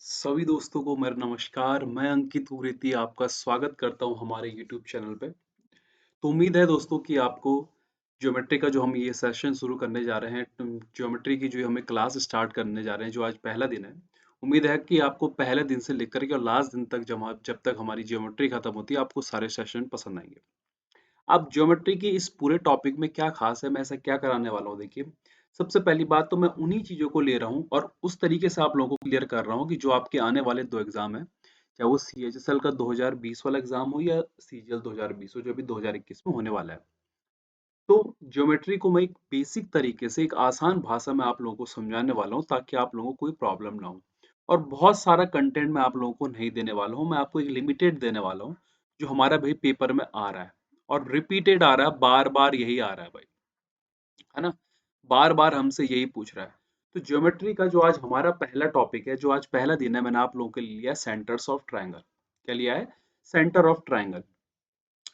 सभी दोस्तों को मेरा नमस्कार। मैं अंकित उग्रेती आपका स्वागत करता हूं हमारे यूट्यूब चैनल पे। तो उम्मीद है दोस्तों कि आपको ज्योमेट्री का जो हम ये सेशन शुरू करने जा रहे हैं, ज्योमेट्री की जो हमें क्लास स्टार्ट करने जा रहे हैं, जो आज पहला दिन है। उम्मीद है कि आपको पहले दिन से लेकर के और लास्ट दिन तक जब तक हमारी ज्योमेट्री खत्म होती है, आपको सारे सेशन पसंद आएंगे। अब ज्योमेट्री की इस पूरे टॉपिक में क्या खास है, मैं ऐसा क्या कराने वाला हूँ, देखिए। सबसे पहली बात तो मैं उन्हीं चीजों को ले रहा हूँ और उस तरीके से आप लोगों को क्लियर कर रहा हूँ कि जो आपके आने वाले दो एग्जाम है, चाहे वो CHSL का 2020 वाला एग्जाम हो या CGL 2020 हो, जो अभी 2021 में होने वाला है। तो ज्योमेट्री को मैं एक बेसिक तरीके से, एक आसान भाषा में आप लोगों को समझाने वाला हूँ, ताकि आप लोगों को कोई प्रॉब्लम ना हो। और बहुत सारा कंटेंट मैं आप लोगों को नहीं देने वाला हूँ, मैं आपको एक लिमिटेड देने वाला हूँ, जो हमारा भाई पेपर में आ रहा है और रिपीटेड आ रहा है, बार बार यही आ रहा है भाई, है ना। बार बार हमसे यही पूछ रहा है। तो ज्योमेट्री का जो आज हमारा पहला टॉपिक है, जो आज पहला दिन है, मैंने आप लोगों के लिए लिया सेंटर्स ऑफ ट्रायंगल। क्या लिया है? Centre of triangle.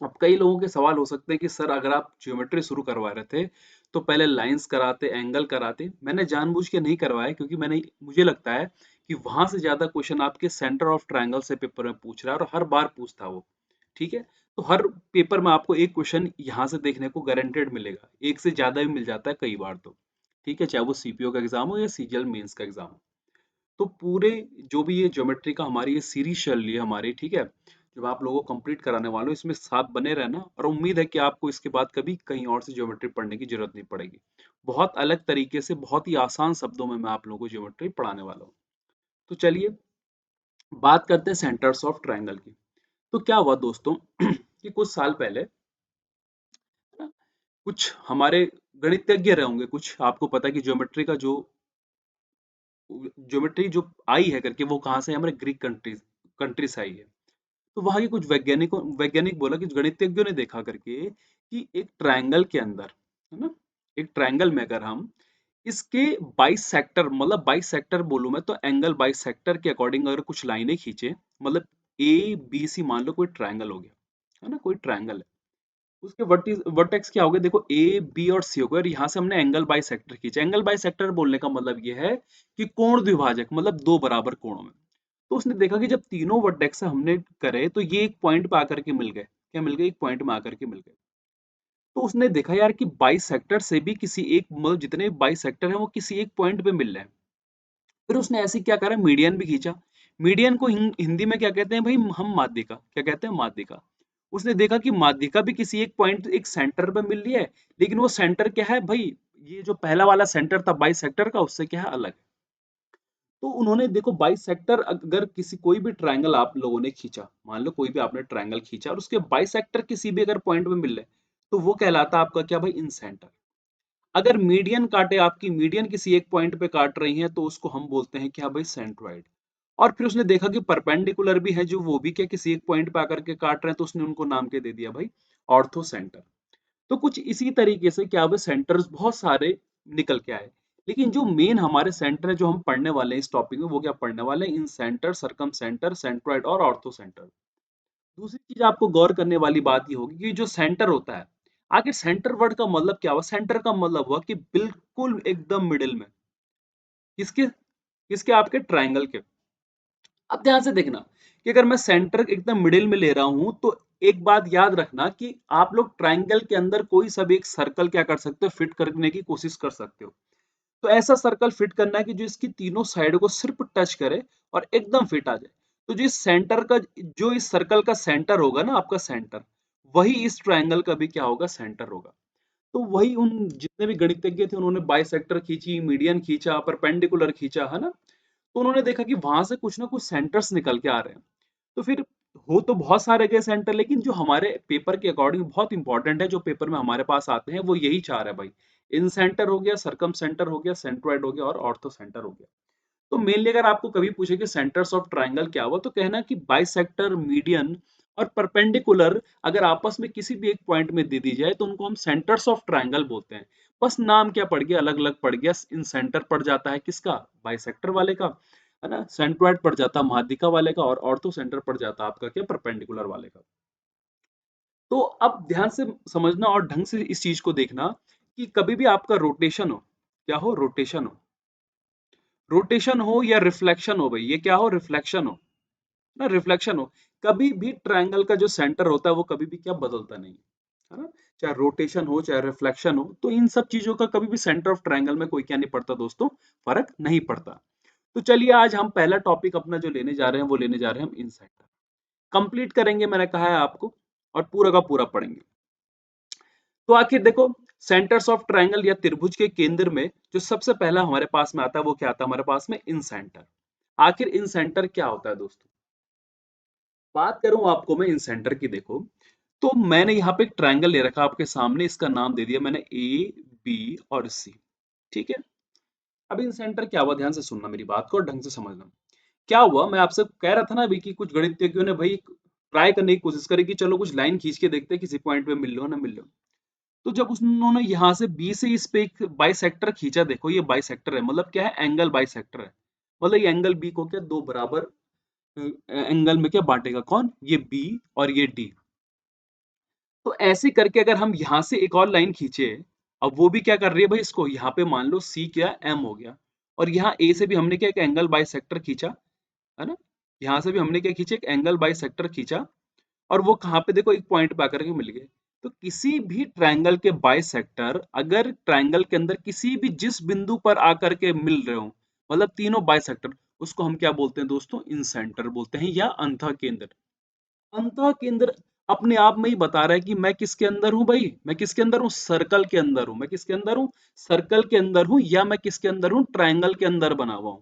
अब कई लोगों के सवाल हो सकते हैं कि सर, अगर आप ज्योमेट्री शुरू करवा रहे थे तो पहले लाइंस कराते, एंगल कराते। मैंने जानबूझ के नहीं करवाया, क्योंकि मैंने मुझे लगता है कि वहां से ज्यादा क्वेश्चन आपके सेंटर ऑफ ट्रायंगल से पेपर में पूछ रहा है, और हर बार पूछता वो। ठीक है। तो हर पेपर में आपको एक क्वेश्चन यहाँ से देखने को गारंटेड मिलेगा, एक से ज्यादा भी मिल जाता है कई बार तो। ठीक है, चाहे वो CPO का एग्जाम हो या CGL मेंस का एग्जाम हो। तो पूरे जो भी ये ज्योमेट्री का हमारी ये सीरीज चल रही है हमारी, ठीक है, जो मैं आप लोगों को कंप्लीट कराने वाला हूँ, इसमें साथ बने रहना, और उम्मीद है कि आपको इसके बाद कभी कहीं और से ज्योमेट्री पढ़ने की जरूरत नहीं पड़ेगी। बहुत अलग तरीके से, बहुत ही आसान शब्दों में मैं आप लोगों को ज्योमेट्री पढ़ाने वाला हूँ। तो चलिए बात करते हैं सेंटर्स ऑफ ट्रायंगल की। तो क्या हुआ दोस्तों कि कुछ साल पहले ना, कुछ हमारे गणितज्ञ रहे होंगे, कुछ आपको पता है कि ज्योमेट्री जो आई है करके, वो कहाँ से है? हमारे ग्रीक कंट्री से आई है। तो वहां के कुछ वैज्ञानिक बोला कि गणितज्ञों ने देखा करके कि एक ट्रायंगल के अंदर, है ना, एक ट्रायंगल में अगर हम इसके बाइसेक्टर, मतलब बाइसेक्टर बोलूं मैं तो एंगल बाइसेक्टर के अकॉर्डिंग अगर कुछ लाइनें खींचे, मतलब ABC मान लो कोई ट्रायंगल हो गया, है ना, कोई ट्रायंगल है। उसके वर्टेक्स क्या हो गए? देखो, A B और C हो गए, और यहाँ से हमने एंगल बाइसेक्टर खींचे। एंगल बाइसेक्टर बोलने का मतलब ये है कि कोण द्विभाजक, मतलब दो बराबर कोणों में। तो उसने देखा कि जब तीनों वर्टेक्स हमने करे तो ये एक पॉइंट पे आकर के मिल गए। क्या मिल गए? एक पॉइंट में आकर के मिल गए। तो उसने देखा यार कि बाइसेक्टर से भी किसी एक, मतलब जितने बाइसेक्टर हैं वो किसी एक पॉइंट पे मिल रहे हैं। फिर उसने ऐसे क्या करा, मीडियन भी खींचा। मीडियन को हिंदी में क्या कहते हैं भाई? हम माध्यिका। क्या कहते हैं? माध्यिका। उसने देखा कि माध्यिका भी किसी एक पॉइंट, एक सेंटर पे मिल रही है, लेकिन वो सेंटर क्या है भाई? ये जो पहला वाला सेंटर था बाइसेक्टर का, उससे क्या है? अलग। तो उन्होंने देखो, बाइसेक्टर अगर किसी कोई भी ट्रायंगल आप लोगों ने खींचा, मान लो कोई भी आपने ट्रायंगल खींचा और उसके बाइसेक्टर किसी भी अगर पॉइंट में मिल रहे, तो वो कहलाता है आपका क्या भाई? इन सेंटर। अगर मीडियन काटे, आपकी मीडियन किसी एक पॉइंट पे काट रही है, तो उसको हम बोलते हैं क्या भाई? सेंट्रोइड। और फिर उसने देखा कि परपेंडिकुलर भी है, जो वो भी क्या किसी एक पॉइंट पे आकर के काट रहे हैं, तो उसने उनको नाम के दे दिया भाई ऑर्थो सेंटर। तो कुछ इसी तरीके से क्या भाई, सेंटर्स बहुत सारे निकल के आए। लेकिन जो मेन हमारे सेंटर है, जो हम पढ़ने वाले हैं इस टॉपिक में, वो क्या पढ़ने वाले हैं? इन सेंटर, सरकम सेंटर, सेंट्रोइड और ऑर्थो सेंटर। दूसरी चीज आपको गौर करने वाली बात ये होगी कि जो सेंटर होता है, आखिर सेंटर वर्ड का मतलब क्या हुआ? सेंटर का मतलब हुआ कि बिल्कुल एकदम मिडिल में। किसके? किसके? आपके ट्रायंगल के। अब ध्यान से देखना कि अगर मैं सेंटर एकदम मिडिल में ले रहा हूं, तो एक बात याद रखना कि आप लोग ट्रायंगल के अंदर कोई सा भी एक सर्कल क्या कर सकते हो? फिट करने की कोशिश कर सकते हो। तो ऐसा सर्कल फिट करना है कि जो इसकी तीनों साइड को सिर्फ टच करे और एकदम फिट आ जाए। तो जो इस सेंटर का, जो इस सर्कल का सेंटर होगा ना, आपका सेंटर, वही इस ट्रायंगल का भी क्या होगा? सेंटर होगा। तो वही उन जितने भी गणितज्ञ थे, उन्होंने बाइसेक्टर खींची, मीडियन खींचा, परपेंडिकुलर खींचा, है ना। तो उन्होंने देखा कि वहां से कुछ ना कुछ सेंटर्स निकल के आ रहे हैं। तो फिर हो तो बहुत सारे गए सेंटर, लेकिन जो हमारे पेपर के अकॉर्डिंग बहुत इंपॉर्टेंट है, जो पेपर में हमारे पास आते हैं, वो यही चार है भाई। इन सेंटर हो गया, सरकम सेंटर हो गया, सेंट्रोइड हो गया और ऑर्थो सेंटर हो गया। तो मेनली अगर आपको कभी पूछे कि सेंटर्स ऑफ ट्रायंगल क्या हुआ, तो कहना कि बाइसेक्टर, मीडियन और परपेंडिकुलर अगर आपस में किसी भी एक पॉइंट में दे दी जाए, तो उनको हम सेंटर्स ऑफ ट्रायंगल बोलते हैं। बस नाम क्या पड़ गया? अलग अलग पड़ गया। इन सेंटर पड़ जाता है किसका? बाइसेक्टर वाले का, है ना। सेंट्रोइड पड़ जाता माध्यिका वाले का, और ऑर्थो सेंटर पड़ जाता आपका क्या? परपेंडिकुलर वाले का। तो अब ध्यान से समझना और ढंग से इस चीज को देखना कि कभी भी आपका रोटेशन हो, क्या हो? रोटेशन हो, रोटेशन हो या रिफ्लेक्शन हो भाई, ये क्या हो, रिफ्लेक्शन हो ना, रिफ्लेक्शन हो, कभी भी ट्रायंगल का जो सेंटर होता है वो कभी भी क्या बदलता नहीं है ना, चाहे रोटेशन हो चाहे रिफ्लेक्शन हो, तो इन सब चीजों का कभी भी सेंटर ऑफ ट्रायंगल में कोई क्या नहीं पड़ता दोस्तों, फर्क नहीं पड़ता। तो चलिए आज हम पहला टॉपिक अपना जो लेने जा रहे हैं वो लेने जा रहे हैं हम इन सेंटर, कंप्लीट करेंगे मैंने कहा है आपको, और पूरा का पूरा पढ़ेंगे। तो आखिर देखो, सेंटर्स ऑफ ट्रायंगल या त्रिभुज के केंद्र में जो सबसे पहला हमारे पास में आता है वो क्या आता है हमारे पास में, इन सेंटर। आखिर इन सेंटर क्या होता है दोस्तों, बात करूं आपको मैं इन सेंटर की, देखो तो मैंने यहाँ पे एक ट्रायंगल ले रखा आपके सामने, इसका नाम दे दिया मैंने ए बी और सी, ठीक है। अब इन सेंटर क्या हुआ, ध्यान से सुनना मेरी बात को और ढंग से समझना। क्या हुआ, मैं आपसे कह रहा था ना अभी कि कुछ गणितज्ञों ने भाई ट्राई करने की कोशिश करी कि चलो कुछ लाइन खींच के देखते हैं किसी पॉइंट पे मिल लो ना मिल लो। तो जब उन्होंने यहाँ से बी से इस पे एक बाइसेक्टर खींचा, देखो ये बाइसेक्टर है, मतलब क्या है, एंगल बाइसेक्टर है, मतलब ये एंगल बी को क्या दो बराबर एंगल में क्या बांटेगा, कौन, ये बी और ये डी। तो ऐसे करके अगर हम यहाँ से एक और लाइन खींचे, अब वो भी क्या कर रही है भाई, इसको यहाँ पे मान लो सी क्या एम हो गया, और यहाँ ए से भी हमने क्या एक एंगल बाइसेक्टर खींचा, है ना, यहाँ से भी हमने क्या खींचा, एक एंगल बाइसेक्टर खींचा, और वो कहाँ पे देखो एक पॉइंट पे आकर के मिल गए। तो किसी भी ट्रायंगल के बाइसेक्टर अगर ट्रायंगल के अंदर किसी भी जिस बिंदु पर आकर के मिल रहे हो, मतलब तीनों बाइसेक्टर, उसको हम क्या बोलते हैं दोस्तों, इन सेंटर बोलते हैं या अंतः केंद्र। अंतः केंद्र अपने आप में ही बता रहा है कि मैं किसके अंदर हूं भाई, मैं किसके अंदर हूं, सर्कल के अंदर हूं, मैं किसके अंदर हूं, सर्कल के अंदर हूं, या मैं किसके अंदर हूं, ट्रायंगल के अंदर बना हुआ हूं।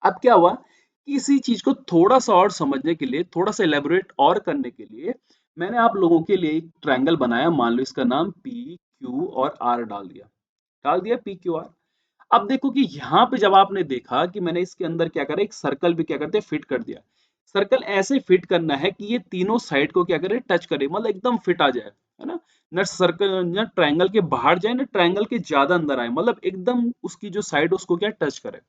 अब क्या हुआ कि इसी चीज को थोड़ा सा और समझने के लिए, थोड़ा सा एलेबोरेट और करने के लिए, मैंने आप लोगों के लिए एक ट्रायंगल बनाया, मान लो इसका नाम पी क्यू और आर डाल दिया पी क्यू आर। अब देखो कि यहाँ पे जब आपने देखा कि मैंने इसके अंदर क्या करा, एक सर्कल भी क्या करते हैं फिट कर दिया। सर्कल ऐसे फिट करना है कि ये तीनों साइड को क्या करे, टच करे, मतलब एकदम फिट आ जाए, है ना, न सर्कल न ट्रायंगल के बाहर जाए, न ट्रायंगल के ज्यादा अंदर आए, मतलब एकदम उसकी जो साइड उसको क्या टच करे।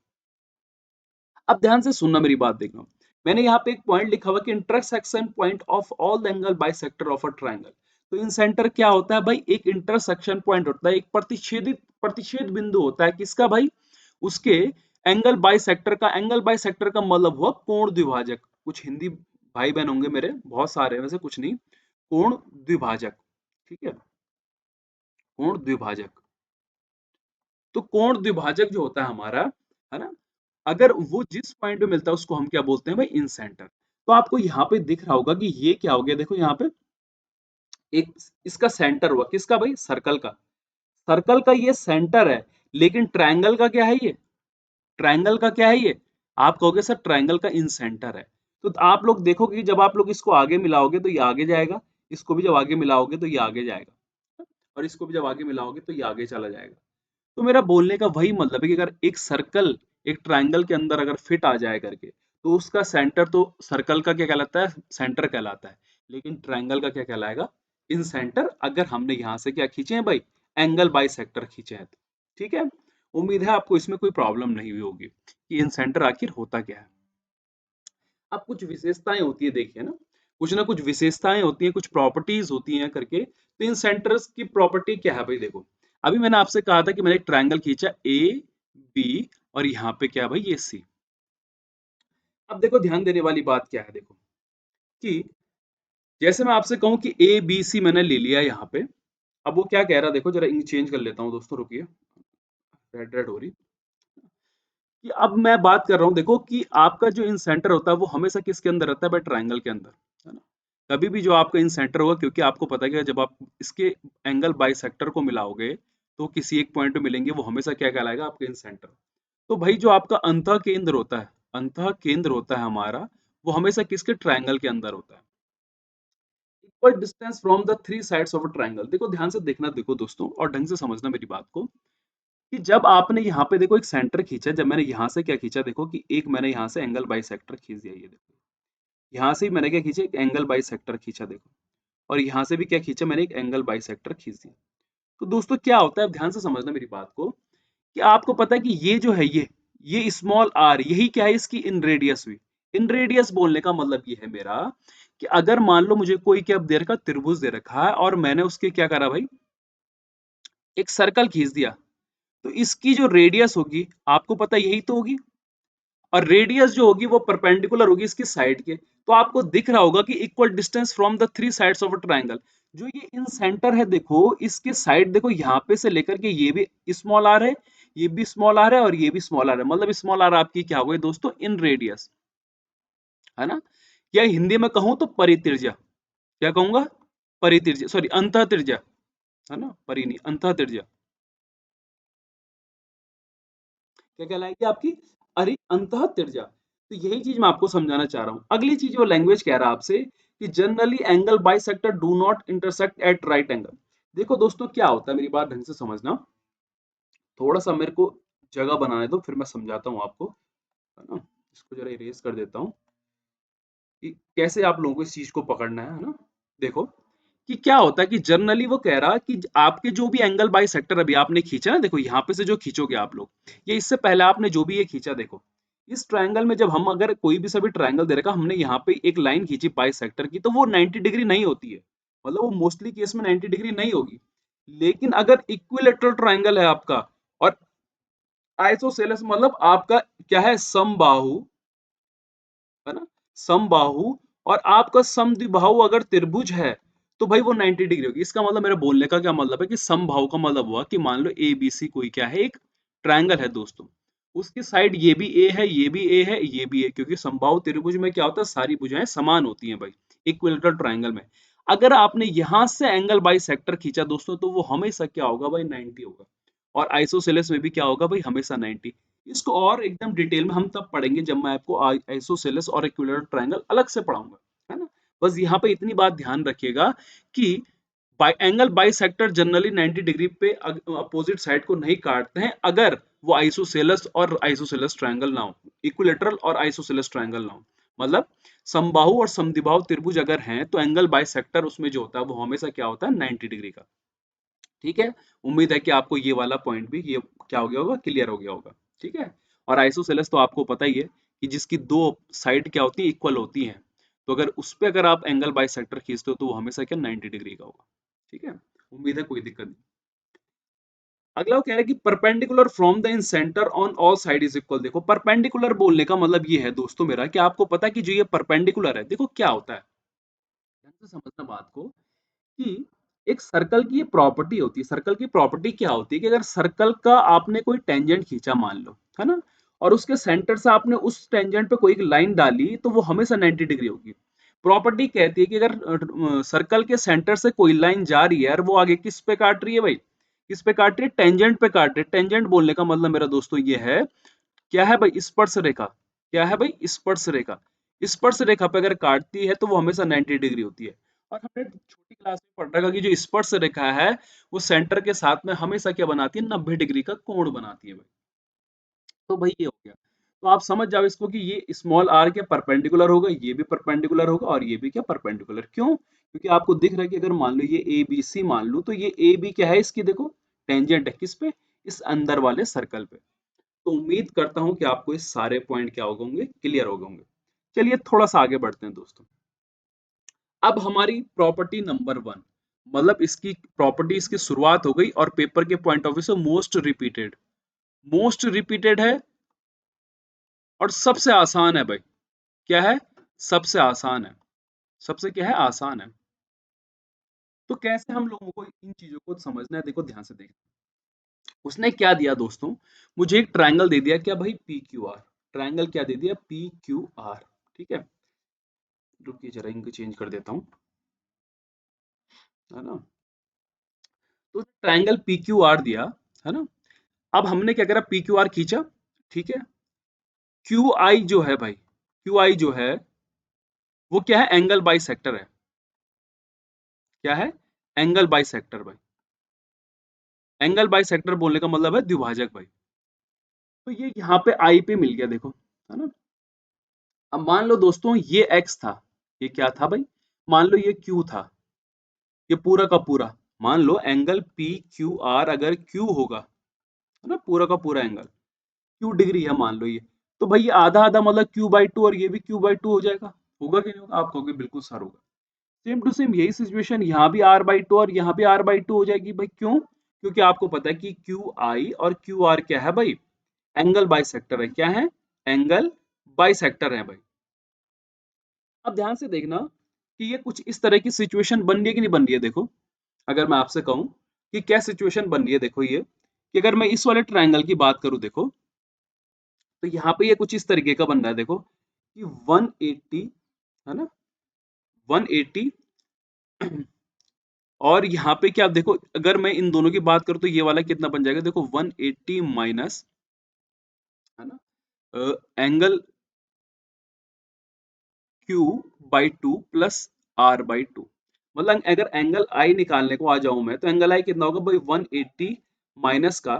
अब ध्यान से सुनना मेरी बात, देखना, मैंने यहाँ पे एक पॉइंट लिखा हुआ कि intersection point of all the angle bisector of a triangle. तो इन सेंटर क्या होता है भाई, एक इंटरसेक्शन पॉइंट होता है, एक प्रतिच्छेद बिंदु होता है, किसका भाई, उसके एंगल बाइसेक्टर का। एंगल बाइसेक्टर का मतलब हुआ कोण द्विभाजक, कुछ हिंदी भाई बहन होंगे मेरे, बहुत सारे वैसे कुछ नहीं, कोण द्विभाजक, ठीक है, कोण द्विभाजक। तो कोण द्विभाजक जो होता है हमारा, है ना, अगर वो जिस पॉइंट पे मिलता है उसको हम क्या बोलते हैं भाई, इन सेंटर। तो आपको यहाँ पे दिख रहा होगा कि ये क्या हो गया, देखो यहाँ पे एक इसका सेंटर हुआ, किसका भाई, सर्कल का। सर्कल का ये सेंटर है, लेकिन ट्रायंगल का क्या है ये, ट्रायंगल का क्या है ये, आप कहोगे सर ट्रायंगल का इन सेंटर है। तो आप लोग देखोगे कि जब आप लोग इसको आगे मिलाओगे तो ये आगे जाएगा, इसको भी जब आगे मिलाओगे तो ये आगे जाएगा, और इसको भी जब आगे मिलाओगे तो ये आगे चला जाएगा। तो मेरा बोलने का वही मतलब है कि अगर एक सर्कल एक ट्रायंगल के अंदर अगर फिट आ जाए करके, तो उसका सेंटर तो सर्कल का क्या कहलाता है, सेंटर कहलाता है, लेकिन ट्रायंगल का क्या कहलाएगा, इन सेंटर, अगर हमने यहां से क्या खींचे हैं भाई, एंगल बाई सेक्टर खींचे हैं तो। ठीक है, उम्मीद है आपको इसमें कोई प्रॉब्लम नहीं हुई होगी कि इन सेंटर आखिर होता क्या है। अब कुछ विशेषताएं होती है, देखिए ना कुछ विशेषताएं होती हैं, कुछ प्रॉपर्टीज होती हैं करके। तो इन सेंटर्स की प्रॉपर्टी क्या है भाई, देखो अभी मैंने आपसे कहा था कि मैंने एक ट्रायंगल खींचा ए बी, और यहाँ पे क्या है भाई, ये सी। अब देखो ध्यान देने वाली बात क्या है, देखो कि जैसे मैं आपसे कहूं कि ए बी सी मैंने ले लिया यहाँ पे, अब वो क्या कह रहा है, देखो जरा इंक चेंज कर लेता हूँ दोस्तों, रुकिए, रेड रेड हो रही, कि अब मैं बात कर रहा हूँ, देखो कि आपका जो इन सेंटर होता है वो हमेशा किसके अंदर रहता है भाई, ट्रायंगल के अंदर, है ना। कभी भी जो आपका इन सेंटर होगा, क्योंकि आपको पता है कि जब आप इसके एंगल बाइसेक्टर को मिलाओगे तो किसी एक पॉइंट पे मिलेंगे, वो हमेशा क्या कहलाएगा, आपके इन सेंटर। तो भाई जो आपका अंतः केंद्र होता है, अंतः केंद्र होता है हमारा, वो हमेशा किसके, ट्रायंगल के अंदर होता है। Equal distance from the three sides of a triangle, देखो ध्यान से देखना, देखो दोस्तों और ढंग से समझना मेरी बात को, कि जब आपने यहाँ पे देखो एक सेंटर खींचा, जब मैंने यहाँ से क्या खींचा, देखो कि एक मैंने यहाँ से एंगल बाइसेक्टर खींच दिया, ये देखो यहाँ से मैंने क्या खींचा, एक एंगल बाइसेक्टर खींचा, देखो, और यहाँ से भी क्या खींचा मैंने, एक एंगल बाइसेक्टर खींच दिया। तो दोस्तों क्या होता है, ध्यान से समझना मेरी बात को, कि आपको पता है कि ये जो है ये स्मॉल आर, यही क्या है, इसकी इन रेडियस हुई। इन रेडियस बोलने का मतलब ये है मेरा, कि अगर मान लो मुझे कोई क्या दे रखा, त्रिभुज दे रखा है, और मैंने उसके क्या करा भाई, एक सर्कल खींच दिया। तो इसकी जो रेडियस होगी आपको पता यही तो होगी, और रेडियस जो होगी वो परपेंडिकुलर होगी इसकी साइड के। तो आपको दिख रहा होगा कि equal distance from the three sides of a triangle, जो ये इन सेंटर है देखो, इसके साइड देखो यहाँ पे से लेकर के ये भी स्मॉल आर है, ये भी स्मॉल आर है, और ये भी स्मॉल आर है, मतलब स्मॉल आर आपकी क्या हो गई दोस्तों, इन रेडियस, है ना। या हिंदी में कहूं तो परित्रिज्या, क्या कहूंगा, परित्रिज्या, सॉरी अंतः त्रिज्या, है ना, परि नहीं, अंतः त्रिज्या क्या कहलाएगी आपकी, अरे अंतः त्रिज्या। तो यही चीज मैं आपको समझाना चाह रहा हूं। अगली चीज वो लैंग्वेज कह रहा है आपसे कि generally angle bisector do not intersect at right angle. देखो दोस्तों क्या होता है, मेरी बात ढंग से समझना, थोड़ा सा मेरे को जगह बनाने दो, फिर मैं समझाता हूँ आपको, है ना। इसको जरा इरेज कर देता हूँ कि कैसे आप लोगों को इस चीज को पकड़ना है ना। देखो कि क्या होता है कि जनरली वो कह रहा है कि आपके जो भी एंगल बाई सेक्टर अभी आपने खींचा ना, देखो यहाँ पे से जो खींचोगे आप लोग, ये इससे पहले आपने जो भी ये खींचा, देखो इस ट्रायंगल में जब हम अगर कोई भी सभी ट्रायंगल दे रखा, हमने यहाँ पे एक लाइन खींची बाई सेक्टर की, तो वो 90 डिग्री नहीं होती है, मतलब वो मोस्टली केस में 90 डिग्री नहीं होगी। लेकिन अगर इक्विलेटरल ट्रायंगल है आपका, और आइसोसेलेस मतलब आपका क्या है, समबाहु, है ना, समबाहु, और आपका समद्विबाहु अगर त्रिभुज है, तो भाई वो 90 डिग्री होगी। इसका मतलब, मेरे बोलने का क्या मतलब है कि समबाहु का मतलब हुआ कि मान लो ए बी सी कोई क्या है, एक ट्रायंगल है दोस्तों, उसकी साइड ये भी ए है, ये भी ए है, ये भी है, क्योंकि समबाहु त्रिभुज में क्या होता है, सारी भुजाएं समान होती हैं भाई, इक्विलेटरल ट्रायंगल में। अगर आपने यहां से एंगल बाई सेक्टर खींचा दोस्तों, तो वो हमेशा क्या होगा भाई, 90 होगा। और आइसोसेलेस में भी क्या होगा भाई, हमेशा 90। इसको और एकदम डिटेल में हम तब पढ़ेंगे जब मैं आपको आइसोसेलेस और इक्विलेटरल ट्रायंगल अलग से पढ़ाऊंगा, है ना। बस यहाँ पे इतनी बात ध्यान रखिएगा कि एंगल बाइसेक्टर जनरली 90 डिग्री पे अपोजिट साइड को नहीं काटते हैं, अगर वो आइसोसेलेस और आइसोसेलेस ट्रायंगल ना हो, इक्विलेटरल और आइसोसेलेस ट्रायंगल ना हो, मतलब समबाहु और समद्विबाहु त्रिभुज अगर हैं, तो एंगल बाइसेक्टर उसमें जो होता है वो हमेशा क्या होता है, 90 डिग्री का। ठीक है, उम्मीद है कि आपको ये वाला पॉइंट भी ये क्या हो गया होगा, क्लियर हो गया होगा। ठीक है, और आइसोसेलेस तो आपको पता ही है कि जिसकी दो साइड क्या होती है, इक्वल होती हैं, तो अगर उस पे अगर आप एंगल बाइसेक्टर खींचते हो, तो वो हमेशा क्या 90 डिग्री का होगा। ठीक है, उम्मीद है कोई दिक्कत नहीं। अगला वो कह रहा है कि perpendicular from the in centre on all side is equal. देखो परपेंडिकुलर बोलने का मतलब ये है दोस्तों मेरा, कि आपको पता है कि जो ये परपेंडिकुलर है, देखो क्या होता है, ध्यान से समझना बात को, कि एक सर्कल की ये प्रॉपर्टी होती है। सर्कल की प्रॉपर्टी क्या होती है कि अगर सर्कल का आपने कोई टेंजेंट खींचा मान लो, है ना, और उसके सेंटर से आपने उस टेंजेंट पे कोई एक लाइन डाली, तो वो हमेशा 90 डिग्री होगी। प्रॉपर्टी कहती है कि अगर सर्कल के सेंटर से कोई लाइन जा रही है और वो आगे किस पे काट रही है भाई, किस पे काट रही है, टेंजेंट पे काट रही है। टेंजेंट बोलने का मतलब मेरा दोस्तों ये है, क्या है भाई, स्पर्श रेखा। क्या है भाई, स्पर्श रेखा। स्पर्श रेखा पे अगर काटती है तो वो हमेशा 90 डिग्री होती है। और हमने छोटी क्लास में पढ़ रखा कि जो स्पर्श रेखा है, वो सेंटर के साथ में हमेशा क्या बनाती है, 90 डिग्री का कोण बनाती है भाई। तो भाई ये हो गया। तो आप समझ जाओ इसको कि ये स्मॉल आर के परपेंडिकुलर होगा, ये भी परपेंडिकुलर होगा, और ये भी क्या परपेंडिकुलर, क्यों, क्योंकि आपको दिख रहा है कि अगर मान लो ये ए बी सी मान लो, तो ये ए बी क्या है, इसकी देखो टेंजेंट है किस पे, इस अंदर वाले सर्कल पे। तो उम्मीद करता हूं कि आपको इस सारे पॉइंट क्या हो गए होंगे, क्लियर हो गए होंगे। चलिए थोड़ा सा आगे बढ़ते हैं दोस्तों। अब हमारी प्रॉपर्टी नंबर वन, मतलब इसकी प्रॉपर्टी, इसकी शुरुआत हो गई, और पेपर के पॉइंट ऑफ व्यू से मोस्ट रिपीटेड, मोस्ट रिपीटेड है, और सबसे आसान है भाई। क्या है, सबसे आसान है, सबसे क्या है, आसान है। तो कैसे हम लोगों को इन चीजों को समझना है, देखो ध्यान से देखें। उसने क्या दिया दोस्तों, मुझे एक ट्रायंगल दे दिया, क्या भाई, पी क्यू आर। ट्रायंगल क्या दे दिया, पी क्यू आर। ठीक है, रुकिए जरा इनको चेंज कर देता हूँ, है ना। तो ट्रायंगल पी क्यू आर दिया, है ना। अब हमने क्या करा, पी क्यू आर खींचा, ठीक है। क्यू आई जो है भाई, क्यू आई जो है वो क्या है, एंगल बाई सेक्टर है। क्या है, एंगल बाई सेक्टर भाई। एंगल बाई सेक्टर बोलने का मतलब है द्विभाजक भाई। तो ये यहाँ पे आई पे मिल गया, देखो, है ना। अब मान लो दोस्तों ये एक्स था, ये क्या था भाई, मान लो ये क्यू था, ये पूरा का पूरा, मान लो एंगल पी क्यू आर अगर क्यू होगा, है ना, पूरा का पूरा एंगल क्यू डिग्री है मान लो ये, तो भाई ये आधा आधा मतलब क्यू बाई टू, और ये भी क्यू बाई टू हो जाएगा। होगा कि नहीं होगा, आप कहोगे बिल्कुल सर होगा। सेम टू सेम यही सिचुएशन यहाँ भी आर बाई टू और यहाँ भी आर बाई टू हो जाएगी भाई, क्यों, क्योंकि आपको पता है कि क्यू आई और क्यू आर क्या है भाई, एंगल बाइसेक्टर है। क्या है? एंगल बाइसेक्टर है भाई। अब ध्यान से देखना कि ये कुछ इस तरह की सिचुएशन बन रही है कि नहीं बन रही है। देखो, अगर मैं आपसे कहूं कि क्या सिचुएशन बन रही है, देखो ये कि अगर मैं इस वाले ट्रायंगल की बात करूं, देखो तो यहाँ पे ये कुछ इस तरीके का बन रहा है। देखो कि 180 है ना, 180 और यहाँ पे क्या, आप देखो अगर मैं इन दोनों की बात करूं तो ये वाला कितना बन जाएगा, देखो 180 माइनस, है ना, angle Q by two plus R by two. मतलब अगर एंगल आई निकालने को आ जाऊं मैं, तो एंगल आई कितना होगा भाई, 180 माइनस का,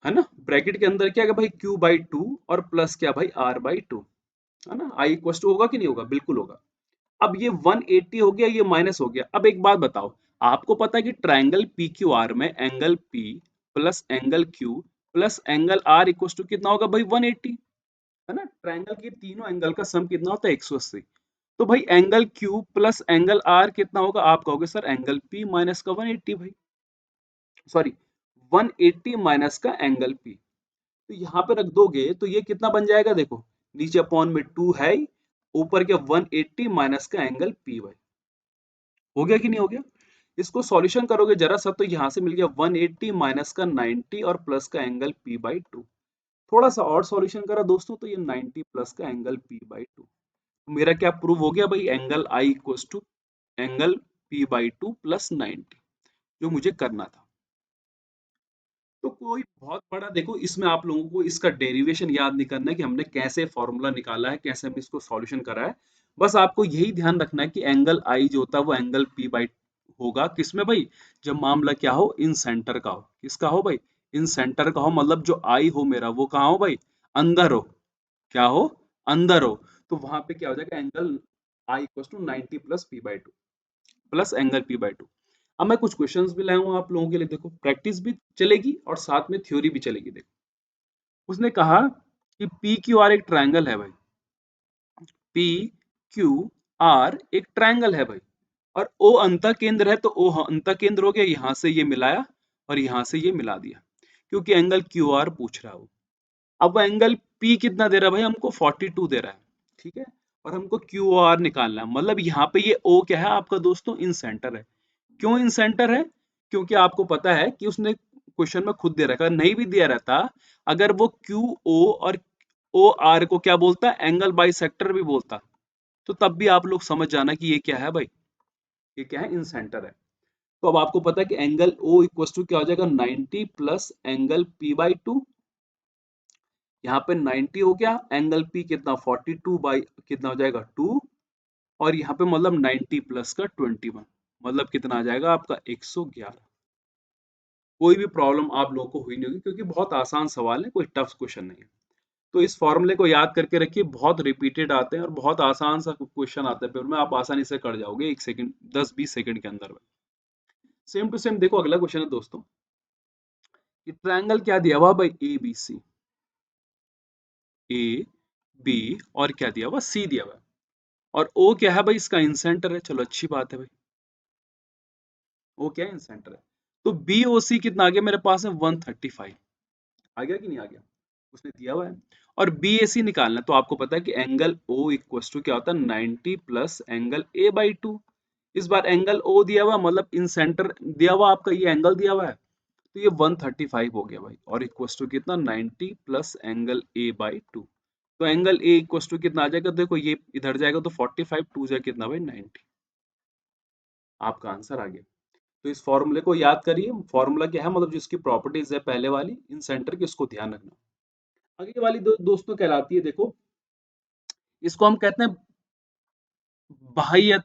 है ना, ब्रैकेट के अंदर क्या है भाई, क्यू बाई टू और प्लस क्या भाई, आर बाई टू, है ना। आई इक्वल टू होगा कि नहीं होगा, बिल्कुल होगा। अब ये 180 हो गया, ये माइनस हो गया। अब एक बात बताओ, आपको पता है कि ट्रायंगल पी क्यू आर में angle P plus angle Q plus angle R equal to कितना होगा भाई, 180, है ना। ट्रायंगल के तीनों एंगल का सम कितना होता है, 180। तो भाई angle Q plus angle R कितना होगा, आप कहोगे सर एंगल पी माइनस का 180 भाई, सॉरी 180 माइनस का एंगल पी। तो यहाँ पे रख दोगे तो ये कितना बन जाएगा, देखो नीचे अपॉन में 2 है, ऊपर के 180 माइनस का एंगल पी भाई। हो गया कि नहीं हो गया? इसको सॉल्यूशन करोगे जरा सा तो यहाँ से मिल गया 180 माइनस का 90 और प्लस का एंगल पी बाई टू। थोड़ा सा और सॉल्यूशन करा दोस्तों तो ये 90 प्लस का एंगल पी बाई टू। मेरा क्या प्रूव हो गया भाई, angle I equal to angle P by two plus 90, जो मुझे करना था। तो कोई बहुत बड़ा, देखो इसमें आप लोगों को इसका डेरिवेशन याद नहीं करना है कि हमने कैसे फॉर्मूला निकाला है, कैसे हमने इसको सॉल्यूशन करा है। बस आपको यही ध्यान रखना है कि एंगल आई जो होता है वो एंगल पी बाई होगा किसमें भाई, जब मामला क्या हो, इन सेंटर का हो। किसका हो भाई, इन सेंटर का हो, मतलब जो आई हो मेरा वो कहाँ हो भाई, अंदर हो। क्या हो, अंदर हो। तो वहां पे क्या हो जाएगा, angle I equal to 90 plus P by two plus angle P by two. अब मैं कुछ क्वेश्चंस भी लाया हूँ आप लोगों के लिए, देखो प्रैक्टिस भी चलेगी और साथ में थ्योरी भी चलेगी। देखो उसने कहा कि पी क्यू आर एक ट्रायंगल है भाई, पी क्यू आर एक ट्रायंगल है भाई, और ओ अंतः केंद्र है। तो ओ अंतः केंद्र हो गया, यहां से ये मिलाया और यहां से ये मिला दिया, क्योंकि एंगल क्यू आर पूछ रहा है वो। अब वो एंगल पी कितना दे रहा है भाई, हमको 42 दे रहा है, ठीक है। और हमको क्यू आर निकालना है, मतलब यहाँ पे ये ओ क्या है आपका दोस्तों, इन सेंटर है। क्यों इन सेंटर है, क्योंकि आपको पता है कि उसने क्वेश्चन में खुद दे रखा, नहीं भी दिया रहता, अगर वो क्यू ओ और ओ आर को क्या बोलता, एंगल बाइसेक्टर भी बोलता, तो तब भी आप लोग समझ जाना कि ये क्या है भाई, ये क्या है, इन सेंटर है। तो अब आपको पता है कि एंगल ओ इक्वल टू क्या हो जाएगा, 90 plus angle P by to. यहाँ पे 90 हो गया, एंगल पी कितना, 42 बाई कितना हो जाएगा 2, और यहाँ पे मतलब 90 प्लस का 21, मतलब कितना आ जाएगा आपका 111। कोई भी प्रॉब्लम आप लोगों को हुई नहीं होगी, क्योंकि बहुत आसान सवाल है, कोई टफ क्वेश्चन नहीं है। तो इस फॉर्मूले को याद करके रखिए, बहुत रिपीटेड आते हैं और बहुत आसान सा क्वेश्चन आता है पेपर में, आप आसानी से कर जाओगे 1 सेकंड, 10-20 सेकंड के अंदर में। सेम टू सेम देखो अगला क्वेश्चन है दोस्तों, कि ट्रायंगल क्या दिया हुआ भाई, A B C, A B और क्या दिया हुआ, सी दिया हुआ है, और ओ क्या है भाई, इसका इन सेंटर है। चलो अच्छी बात है भाई, ओ क्या है, इन सेंटर है। तो बी ओ सी कितना आ गया मेरे पास है, 135 आ गया कि नहीं आ गया, उसने दिया हुआ है। और बी ए सी निकालना है, तो आपको पता है कि एंगल ओ इक्वल टू क्या होता है, 90 plus angle A by two. इस बार एंगल ओ दिया हुआ, मतलब इन सेंटर दिया हुआ, आपका ये एंगल दिया हुआ है, तो ये 135 हो गया भाई, और इक्वल टू कितना, 90 plus angle A by two. तो एंगल ए इक्वल टू कितना आ जाएगा, देखो ये इधर जाएगा तो 45, टू जाए कितना भाई, 90। आपका आंसर आ गया। तो इस फॉर्मूले को याद करिए, फॉर्मूला क्या है, मतलब जिसकी प्रॉपर्टीज है पहले वाली इन सेंटर की, उसको ध्यान रखना। अगली वाली दोस्तों कहलाती है, देखो इसको हम कहते हैं बाह्य,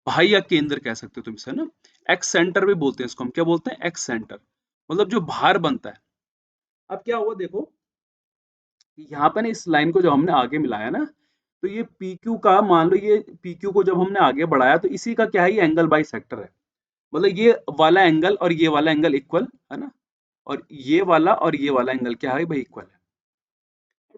बाह्य केंद्र कह सकते हो तुम इसे ना, एक्स सेंटर भी बोलते हैं इसको, हम क्या बोलते हैं, एक्स सेंटर, मतलब जो भार बनता है। अब क्या हुआ देखो, यहाँ पे ना इस लाइन को जब हमने आगे मिलाया ना, तो ये पी क्यू का, मान लो ये पी क्यू को जब हमने आगे बढ़ाया, तो इसी का क्या है, ये एंगल बाई सेक्टर है। मतलब ये वाला एंगल और ये वाला एंगल इक्वल है ना, और ये वाला और ये वाला एंगल क्या है भाई, इक्वल है।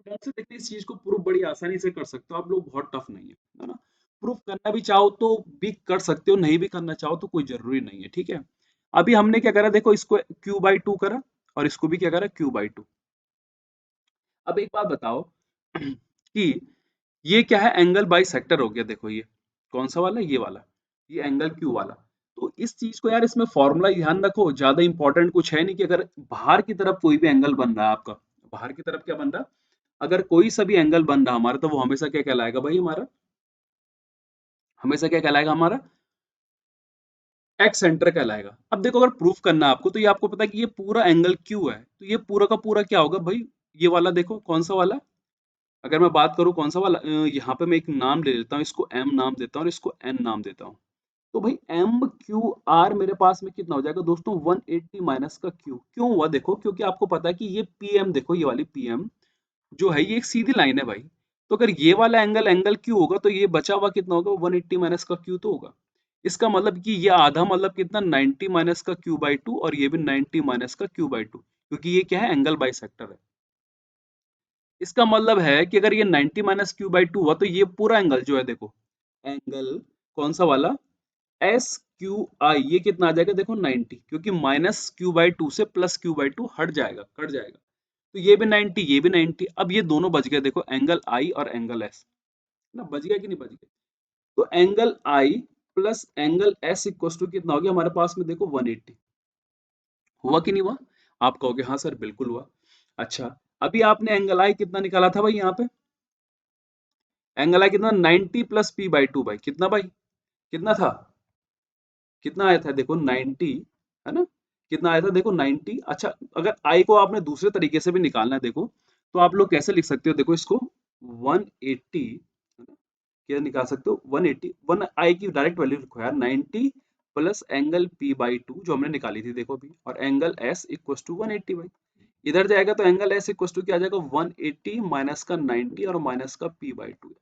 ढंग से देखते इस चीज को प्रूफ बड़ी आसानी से कर सकते हो आप लोग, बहुत टफ नहीं है ना। प्रूफ करना भी चाहो तो भी कर सकते हो, नहीं भी करना चाहो तो कोई जरूरी नहीं है, ठीक है। अभी हमने क्या करा, देखो इसको q/2 करा और इसको भी क्या करा, q/2। अब एक बात बताओ कि ये क्या है, एंगल बाई सेक्टर हो गया। देखो ये कौन सा वाला, ये वाला, ये एंगल क्यू वाला। तो इस चीज को यार, इसमें फॉर्मूला ध्यान रखो, ज्यादा इंपॉर्टेंट कुछ है नहीं कि अगर बाहर की तरफ कोई भी एंगल बन रहा है आपका, बाहर की तरफ क्या बन रहा, अगर कोई सा भी एंगल बन रहा हमारा, तो वो हमेशा क्या कहलाएगा भाई, हमारा हमेशा क्या कहलाएगा, हमारा एक्स सेंटर कहलाएगा। अब देखो, अगर प्रूफ करना है आपको, तो ये आपको पता है कि ये पूरा एंगल क्यू है, तो ये पूरा का पूरा क्या होगा भाई, ये वाला देखो कौन सा वाला। अगर मैं बात करूं कौन सा वाला, यहाँ पे मैं एक नाम ले लेता हूँ, इसको एम नाम देता हूँ और इसको एन नाम देता हूँ। तो भाई एम क्यू आर मेरे पास में कितना हो जाएगा दोस्तों, 180 माइनस का क्यू। क्यों हुआ, देखो क्योंकि आपको पता है कि ये पीएम, देखो ये वाली पीएम जो है, ये एक सीधी लाइन है भाई। तो अगर ये वाला एंगल एंगल क्यू होगा, तो ये बचा हुआ कितना होगा, 180 माइनस का क्यू तो होगा। इसका मतलब कि ये आधा, मतलब कितना, 90 माइनस का क्यू/2, और ये भी 90 माइनस का क्यू/2, क्योंकि ये क्या है, एंगल बाई सेक्टर है। इसका मतलब है कि अगर ये 90 माइनस क्यू/2 हुआ, तो ये पूरा एंगल जो है, देखो एंगल कौन सा वाला, एस क्यू आई, ये कितना आ जाएगा, देखो 90, क्योंकि माइनस क्यू/2 से प्लस क्यू/2 हट जाएगा, कट जाएगा। तो ये भी 90, ये भी 90। अब ये दोनों बच गए, देखो एंगल आई और एंगल एस ना, बच गया कि नहीं बच गया। तो angle I plus angle S equal to कितना हो गया हमारे पास में, देखो 180। हुआ कि नहीं हुआ, आप कहोगे हाँ सर बिल्कुल हुआ। अच्छा, अभी आपने एंगल आई कितना निकाला था भाई, यहाँ पे एंगल आई कितना, 90 प्लस p/2 भाई, कितना भाई, कितना था, कितना आया था, देखो 90, है ना, कितना आया था, देखो 90। अच्छा, अगर आई को आपने दूसरे तरीके से भी निकालना है, देखो तो आप लोग कैसे लिख सकते हो, देखो इसको 180, है ना, क्या निकाल सकते हो, 180, वन आई की डायरेक्ट वैल्यू लिखो यार, 90 प्लस एंगल p/2 जो हमने निकाली थी, देखो अभी, और एंगल s इक्वल टू 180 भाई। इधर जाएगा तो एंगल s इक्वल टू क्या आ जाएगा, 180 माइनस का 90 और माइनस का p/2,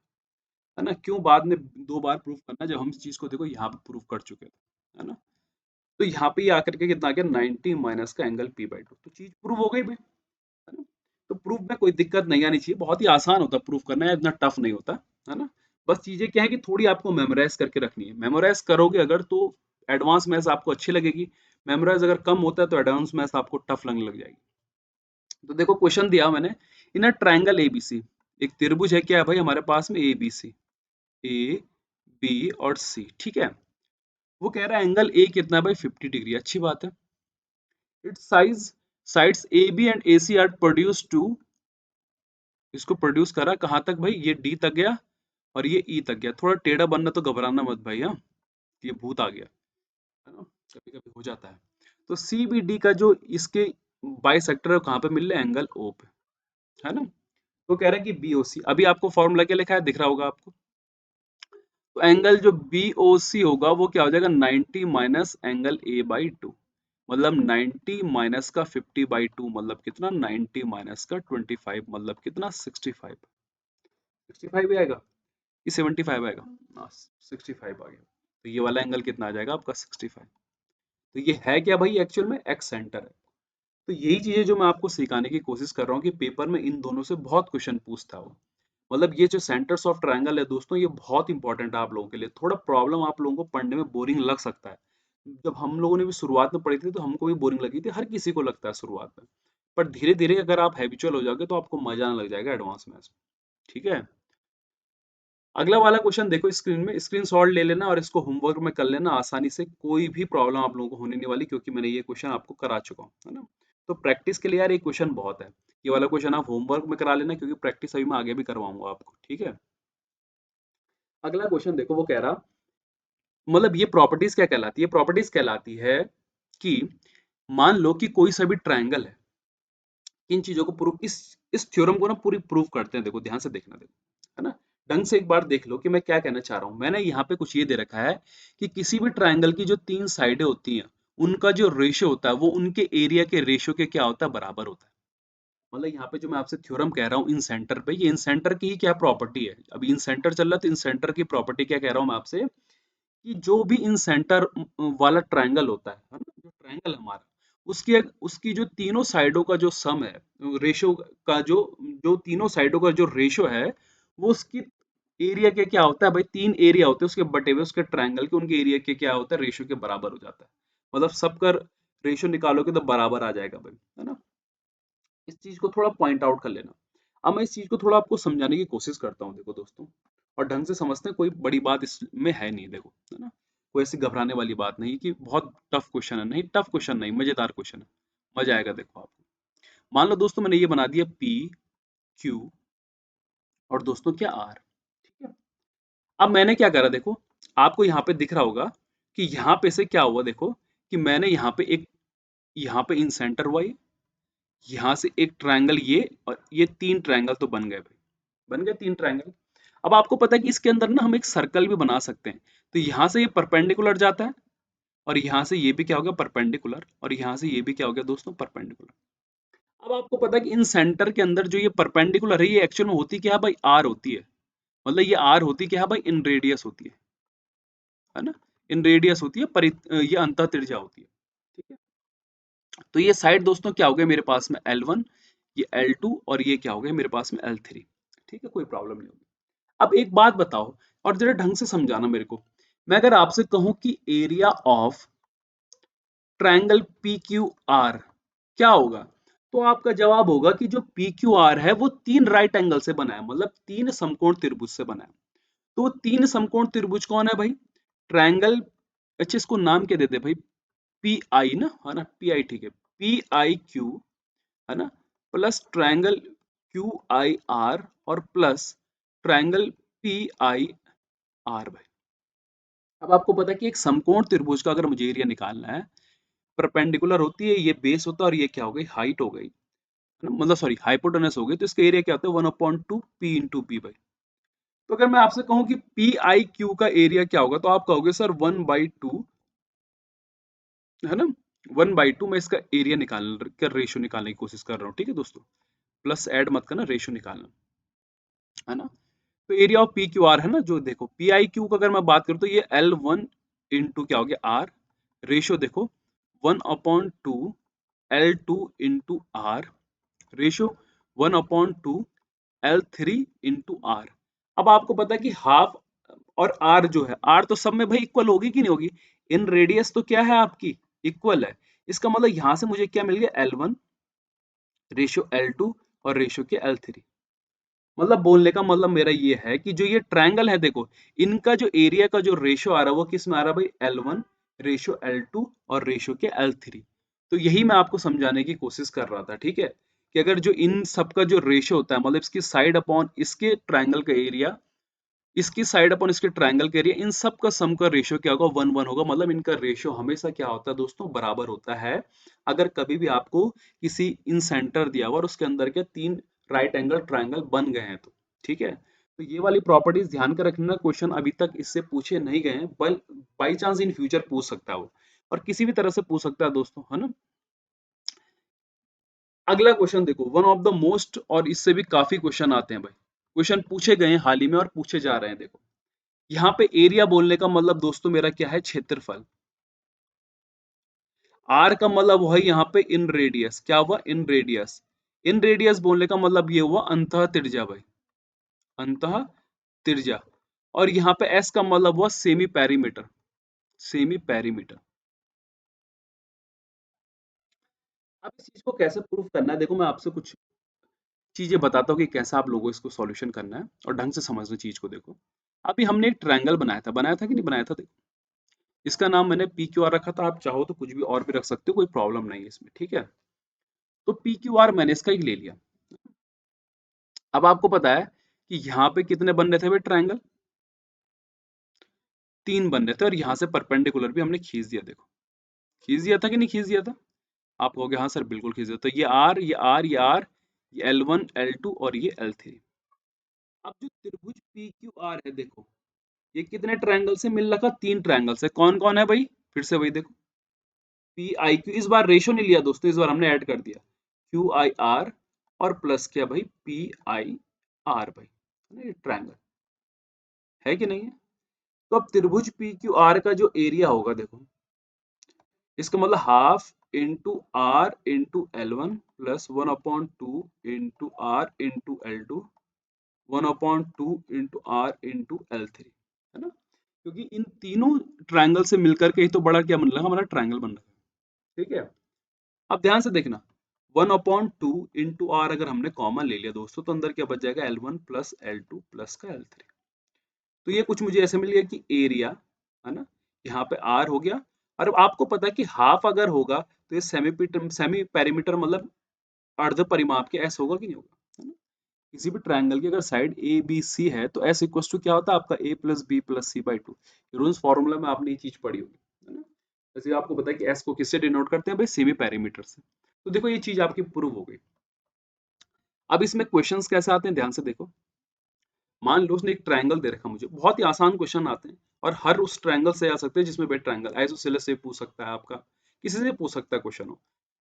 है ना। क्यों बाद में दो बार प्रूफ करना, जब हम इस चीज को देखो यहाँ पे प्रूफ कर चुके थे, है ना। तो यहाँ पे ये आकर के कितना आ गया, 90 माइनस का एंगल p/2, तो चीज प्रूव हो गई भाई, है ना। तो प्रूफ में कोई दिक्कत नहीं आनी चाहिए, बहुत ही आसान होता है प्रूफ करना, है इतना टफ नहीं होता, है ना। बस चीजें क्या है कि थोड़ी आपको मेमोराइज करके रखनी है, मेमोराइज करोगे अगर तो एडवांस मैथ्स आपको अच्छी लगेगी, मेमोराइज अगर कम होता है तो एडवांस मैथ्स आपको टफ लगने लग जाएगी। तो देखो क्वेश्चन दिया मैंने, इन अ ट्रायंगल एबीसी, एक त्रिभुज है क्या है भाई हमारे पास में, एबीसी, ए बी और सी, ठीक है। वो कह रहा है एंगल ए कितना है भाई, 50 डिग्री, अच्छी बात है। Its sides A B and A C are produce to, इसको प्रोड्यूस करा कहाँ तक भाई, ये डी तक गया और ये ई तक गया। थोड़ा टेढ़ा बनना तो घबराना मत भाई, हाँ, ये भूत आ गया, है ना, कभी कभी हो जाता है। तो सी बी डी का जो इसके बाइसेक्टर है, कहाँ पे मिल रहा है, एंगल ओ पे, है ना। तो कह रहा है कि बी ओ सी, अभी आपको फॉर्मूला क्या लिखा है दिख रहा होगा आपको। तो एंगल जो बी ओ सी होगा वो क्या हो जाएगा, 90 माइनस एंगल a/2, मतलब 90 माइनस का 50/2 मतलब कितना, 90 माइनस का 25 मतलब कितना, 65, 65 ही आएगा कि 75 आएगा, हाँ 65 आ गया। तो ये वाला एंगल कितना आ जाएगा आपका, 65। तो ये है क्या भाई, एक्चुअल में एक्स सेंटर है। तो यही चीजें जो मैं आपको सिखाने की कोशिश कर रहा हूँ कि पेपर में इन दोनों से बहुत क्वेश्चन पूछता हो। मतलब ये जो सेंटर्स ऑफ ट्रायंगल है दोस्तों, ये बहुत इंपॉर्टेंट है आप लोगों के लिए। थोड़ा प्रॉब्लम आप लोगों को पढ़ने में बोरिंग लग सकता है, जब हम लोगों ने भी शुरुआत में पढ़ी थी तो हमको भी बोरिंग लगी थी, हर किसी को लगता है शुरुआत में। पर धीरे धीरे अगर आप हैबिचुअल हो जाओगे तो आपको मजा आने लग जाएगा एडवांस मैथ्स में, ठीक है। अगला वाला क्वेश्चन देखो स्क्रीन में, स्क्रीन शॉट ले लेना और इसको होमवर्क में कर लेना आसानी से, कोई भी प्रॉब्लम आप लोगों को होने नहीं वाली, क्योंकि मैंने ये क्वेश्चन आपको करा चुका हूँ, है ना। तो प्रैक्टिस के लिए यार ये क्वेश्चन बहुत है, ये वाला क्वेश्चन आप होमवर्क में करा लेना, क्योंकि प्रैक्टिस अभी मैं आगे भी करवाऊंगा आपको, ठीक है। अगला क्वेश्चन देखो, वो कह रहा, मतलब ये प्रॉपर्टीज क्या कहलाती है, प्रॉपर्टीज कहलाती है कि मान लो कि कोई सा भी ट्रायंगल है, इन चीजों को प्रूव, इस थ्योरम को ना पूरी प्रूव करते हैं, देखो ध्यान से देखना, देखो, है ना, ढंग से एक बार देख लो कि मैं क्या कहना चाह रहा हूं। मैंने यहाँ पे कुछ ये दे रखा है कि किसी भी ट्रायंगल की जो तीन साइडें होती हैं, उनका जो रेशियो होता है वो उनके एरिया के रेशियो के क्या होता है, बराबर होता है। मतलब यहाँ पे जो मैं आपसे थ्योरम कह रहा हूँ इन सेंटर पे, ये इन सेंटर की ही क्या प्रॉपर्टी है, अभी इन सेंटर चल रहा है तो इन सेंटर की प्रॉपर्टी क्या कह रहा हूँ मैं आपसे, कि जो भी इन सेंटर वाला ट्रायंगल होता है ना, जो ट्रायंगल हमारा, उसकी उसकी जो तीनों साइडों का जो सम है, रेशियो का जो जो तीनों साइडों का जो रेशियो है, वो उसकी एरिया के क्या होता है भाई, तीन एरिया होते हैं उसके बटे हुए, उसके ट्रायंगल के, उनके एरिया के क्या होता है, रेशियो के बराबर हो जाता है। मतलब सबका रेशियो निकालोगे तो बराबर आ जाएगा भाई, है ना। इस चीज को थोड़ा पॉइंट आउट कर लेना। अब मैं इस चीज को थोड़ा आपको समझाने की कोशिश करता हूँ, देखो दोस्तों, और ढंग से समझते हैं, कोई बड़ी बात इसमें है नहीं, देखो, है ना। कोई ऐसी घबराने वाली बात नहीं कि बहुत टफ क्वेश्चन है, नहीं, टफ क्वेश्चन नहीं, मजेदार क्वेश्चन है, मजा आएगा देखो आपको। मान लो दोस्तों मैंने ये बना दिया पी क्यू और दोस्तों क्या आर, ठीक है। अब मैंने क्या करा, देखो आपको यहाँ पे दिख रहा होगा कि यहाँ पे से क्या हुआ, देखो कि मैंने यहाँ पे एक, यहाँ पे इन सेंटर हुआ ये, यहाँ से एक ट्रायंगल ये, और ये तीन ट्रायंगल तो बन गए भाई, बन गए तीन ट्रायंगल। अब आपको पता है कि इसके अंदर ना हम एक सर्कल भी बना सकते हैं, तो यहाँ से ये परपेंडिकुलर जाता है, और यहाँ से ये भी क्या हो गया परपेंडिकुलर, और यहाँ से ये भी क्या हो गया दोस्तों परपेंडिकुलर। अब आपको पता है कि इन सेंटर के अंदर जो ये परपेंडिकुलर है, ये एक्चुअल में होती क्या है भाई, आर होती है। मतलब ये आर होती क्या है भाई, इन रेडियस होती है ना, इन रेडियस होती है, ये अंतः त्रिज्या होती है, ठीक है। तो ये साइड दोस्तों क्या हो गया मेरे पास में L1, ये L2, और ये क्या हो गया मेरे पास में L3, ठीक है, कोई प्रॉब्लम नहीं होगी। अब एक बात बताओ, और जरा ढंग से समझाना मेरे को, मैं अगर आपसे कहूं कि area of triangle P Q are क्या होगा, तो आपका जवाब होगा कि जो पी क्यू आर है वो तीन राइट एंगल से बना है, मतलब तीन समकोण त्रिभुज से बना है। तो वो तीन समकोण त्रिभुज कौन है भाई, ट्रायंगल, अच्छा इसको नाम क्या देते हैं भाई, पी आई ना, है ना, पी आई, ठीक है, पी आई क्यू, है ना, plus triangle Q I R, और plus triangle P I R भाई। अब आपको पता है कि एक समकोण त्रिभुज का अगर मुझे एरिया निकालना है, परपेंडिकुलर होती है, ये बेस होता है, और ये क्या हो गई हाइट हो गई, है ना, मतलब सॉरी हाइपोटेनस हो गई, तो इसका एरिया क्या होता है 1/2 पी इंटू पी भाई। तो अगर मैं आपसे कहूं कि पी आई क्यू का एरिया क्या होगा, तो आप कहोगे सर 1/2, है ना, 1/2 मैं इसका एरिया निकाल कर रेशियो निकालने की कोशिश कर रहा हूँ, ठीक है दोस्तों, प्लस ऐड मत करना, रेशियो निकालना, है ना। तो area of P Q are है ना, जो देखो पी आई क्यू का अगर मैं बात करूँ तो ये L1 इंटू क्या हो गया आर, रेशियो देखो 1/2 L2 into R, ratio 1/2 L3 into R. अब आपको पता है कि हाफ और आर जो है, आर तो सब में भाई इक्वल होगी कि नहीं होगी, इन रेडियस तो क्या है आपकी इक्वल है। इसका मतलब यहां से मुझे क्या मिल गया L1 रेशियो L2 और रेशियो के L3। मतलब बोलने का मतलब मेरा ये है कि जो ये ट्रायंगल है देखो, इनका जो एरिया का जो रेशियो आ रहा है वो किस में आ रहा है भाई, L1 रेशियो L2 और रेशियो के L3। तो यही मैं आपको समझाने की कोशिश कर रहा था, ठीक है, कि अगर जो इन सब का जो रेशियो होता है, मतलब इसकी साइड अपॉन इसके ट्रायंगल का एरिया, इसकी साइड अपन इसके ट्रायंगल के एरिया, इन सब का सम का रेशियो क्या होगा 1/1 होगा, मतलब इनका रेशियो हमेशा क्या होता है दोस्तों बराबर होता है। अगर कभी भी आपको किसी इन सेंटर दिया हुआ और उसके अंदर के तीन राइट एंगल ट्रायंगल बन गए हैं तो, ठीक है। तो ये वाली प्रॉपर्टीज ध्यान कर रखना, क्वेश्चन अभी तक इससे पूछे नहीं गए हैं, बाई चांस इन फ्यूचर पूछ सकता है वो, और किसी भी तरह से पूछ सकता है दोस्तों, है ना। अगला क्वेश्चन देखो, वन ऑफ द मोस्ट, और इससे भी काफी क्वेश्चन आते हैं भाई, क्वेश्चन पूछे गए हैं हाल ही में और पूछे जा रहे हैं, देखो यहाँ पे एरिया बोलने का मतलब दोस्तों मेरा क्या है, क्षेत्रफल। आर का मतलब हुआ यहाँ पे इन रेडियस, क्या हुआ इन रेडियस, इन रेडियस बोलने का मतलब ये हुआ अंतः त्रिज्या भाई, अंतः त्रिज्या। और यहाँ पे एस का मतलब हुआ सेमी पेरीमीटर, सेमी पेरीमीटर। अब इस चीज को कैसे प्रूफ करना है, देखो मैं आपसे कुछ चीजें बताता हूँ कि कैसा आप लोगों को इसको सॉल्यूशन करना है, और ढंग से समझना चीज को, देखो अभी हमने एक ट्रायंगल बनाया था कि नहीं बनाया था, देखो इसका नाम मैंने पी क्यू आर रखा था, आप चाहो तो कुछ भी और भी रख सकते हो, कोई प्रॉब्लम नहीं है इसमें, ठीक है। तो पी क्यू आर मैंने इसका एक ले लिया। अब आपको पता है कि यहाँ पे कितने बन रहे थे भाई ट्रायंगल, तीन बन रहे थे, और यहाँ से परपेंडिकुलर भी हमने खींच दिया, देखो खींच दिया था कि नहीं खींच दिया था, आप कहोगे हाँ सर बिल्कुल खींच दिया, तो ये आर ये आर ये आर, ये L1 L2 और ये L3। अब जो त्रिभुज पी क्यू आर है देखो, ये कितने ट्रायंगल से मिल रखा, तीन ट्रायंगल से, कौन कौन है भाई, फिर से भाई देखो पी आई क्यू, इस बार रेशो नहीं लिया दोस्तों, इस बार हमने ऐड कर दिया क्यू आई आर, और प्लस क्या भाई पी आई आर भाई, है ना, ये ट्रायंगल है कि नहीं है। तो अब त्रिभुज पी क्यू आर का जो एरिया होगा देखो, इसका मतलब half into R into L1 plus 1/2 into R into L2, 1/2 into R into L3, है ना। क्योंकि इन तीनों ट्रायंगल से मिलकर के ही तो बड़ा क्या बन रहा है, हमारा ट्रायंगल बन रहा है। ठीक है, अब ध्यान से देखना, 1/2 इंटू आर अगर हमने कॉमन ले लिया दोस्तों, तो अंदर क्या बच जाएगा, L1 प्लस L2 प्लस का L3। तो ये कुछ मुझे ऐसे मिल गया कि एरिया है ना, यहाँ पे आर हो गया। और आपको पता है कि हाफ अगर होगा तो ये सेमी पेरीमीटर मतलब अर्ध परिमाप के एस होगा कि नहीं होगा, है ना। किसी भी ट्रायंगल की अगर साइड ए बी सी है तो एस इक्वल टू क्या होता है आपका, a plus b plus c by two. Heron's formula में आपने ये चीज पढ़ी होगी, है ना। जैसे आपको पता है कि एस को किससे डिनोट करते हैं भाई, सेमी पेरीमीटर से। तो देखो ये चीज आपकी प्रूव हो गई। अब इसमें क्वेश्चंस कैसे आते हैं, ध्यान से देखो। मान लो उसने एक ट्रायंगल दे रखा, मुझे बहुत ही आसान क्वेश्चन आते हैं, और हर उस ट्रायंगल से आ सकते हैं जिसमें बेड ट्रायंगल, आइसोसेलेस से पूछ सकता है आपका, किसी से पूछ सकता है क्वेश्चन हो,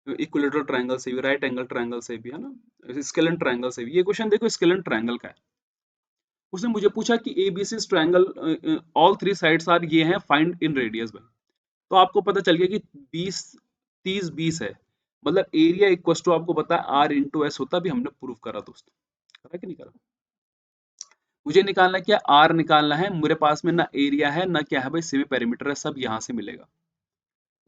इक्विलेटरल ट्रायंगल से भी, राइट एंगल ट्रायंगल से भी, है ना, स्केलन ट्रायंगल से भी। ये क्वेश्चन देखो स्केलन ट्रायंगल का है। उसने मुझे पूछा कि ABC triangle all three sides are ये हैं, फाइंड इन रेडियस बाय। तो आपको पता चल गया कि 20 30 20 है, मतलब एरिया इक्वल टू आपको पता है आर इंटू एस होता, भी हमने प्रूव करा दोस्तों, करा कि नहीं करा। मुझे निकालना क्या, आर निकालना है, मेरे पास में ना एरिया है ना क्या है भाई, सेमी पेरीमीटर है, सब यहाँ से मिलेगा।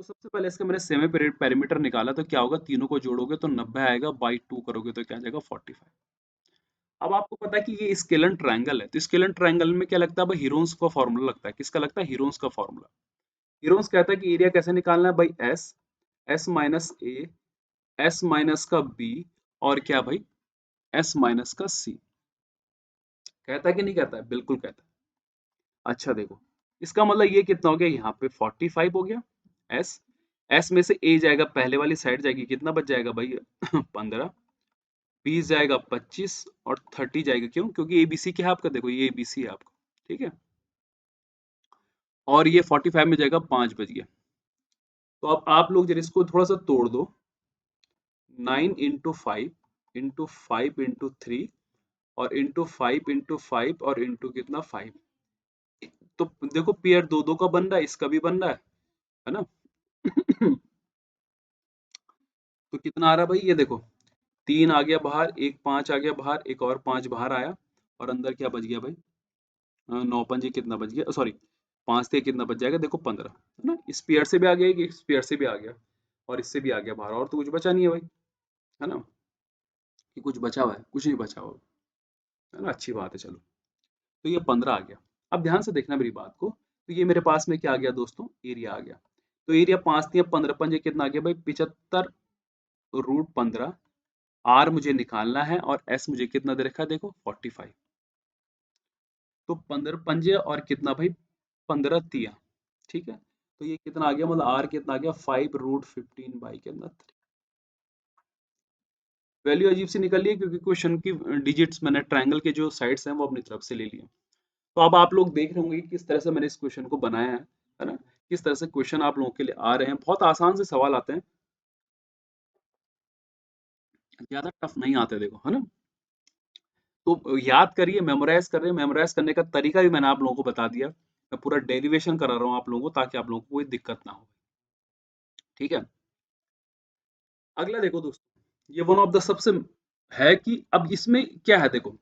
तो सबसे पहले इसका मैंने सेमी पेरीमीटर निकाला, तो क्या होगा, तीनों को जोड़ोगे तो 90 आएगा, बाई 2 करोगे तो क्या आ जाएगा 45। अब आपको पता है कि ये स्केलन ट्रायंगल है, तो स्केलन ट्रायंगल में क्या लगता है भाई, हीरोन्स का फॉर्मूला लगता है, किसका लगता है, हीरोन्स का फॉर्मूला। हीरोन्स कहता है कि एरिया कैसे निकालना है भाई, एस, एस माइनस ए, एस माइनस का बी, और क्या भाई, एस माइनस का सी। कहता है कि नहीं कहता है, बिल्कुल कहता है। अच्छा देखो, इसका मतलब ये कितना हो गया, यहाँ पे 45 हो गया, एस, एस में से ए जाएगा, पहले वाली साइड जाएगी, कितना बच जाएगा भाई 15, 20 जाएगा 25, और 30 जाएगा, क्यों, क्योंकि एबीसी क्या है आपका, देखो ये एबीसी है आपका, ठीक है। और ये 45 में जाएगा, 5 बच गया। तो अब आप लोग जरा इसको थोड़ा सा तोड़ दो, 9 इंटू 5 इंटू 5 इंटू 3 और इंटू 5 इंटू 5 और इंटू कितना 5। तो देखो पेयर दो दो का बन रहा है, इसका भी बन रहा है ना। तो कितना आ रहा है भाई, ये देखो, 3 आ गया बाहर, एक 5 आ गया बाहर, एक और 5 बाहर आया, और अंदर क्या बच गया भाई, 9 पंजे कितना बच गया, सॉरी 5 थे कितना बच जाएगा, देखो 15, है ना। इस पेयर से भी आ गया, इस पेयर से भी आ गया, और इससे भी आ गया बाहर, और तो कुछ बचा नहीं है भाई, है ना, कि कुछ बचा हुआ है, कुछ नहीं बचा हुआ, है ना, अच्छी बात है, चलो। तो ये 15 आ गया। अब ध्यान से देखना मेरी बात को, तो ये मेरे पास में क्या आ गया दोस्तों, एरिया आ गया। तो एरिया 5 दिया, 15 पंजे कितना आ गया भाई, 75√15। आर मुझे निकालना है, और एस मुझे कितना दे रखा है, देखो 45। तो 15 पंजे और कितना भाई, 15 तिया, ठीक है। तो ये कितना आ गया, मतलब आर कितना आ गया, 5√15 बाई कितना, वैल्यू अजीब सी निकल रही है, क्योंकि क्वेश्चन की डिजिट्स मैंने ट्रायंगल के जो साइड्स हैं वो अपनी तरफ से ले लिए। तो अब आप लोग देख रहे होंगे कि किस तरह से मैंने इस क्वेश्चन को बनाया है ना, किस तरह से क्वेश्चन आप लोगों के लिए आ रहे हैं, बहुत आसान से सवाल आते हैं, ज्यादा टफ नहीं आते, देखो, है ना। तो याद करिए, मेमोराइज कर रहे हैं, मेमोराइज करने का तरीका भी मैंने आप लोगों को बता दिया, मैं पूरा डेरिवेशन करा रहा हूँ आप लोगों को, ताकि आप लोगों को कोई दिक्कत ना हो, ठीक है। अगला देखो दोस्तों, ये वन ऑफ द सबसे है कि अब इसमें क्या है, देखो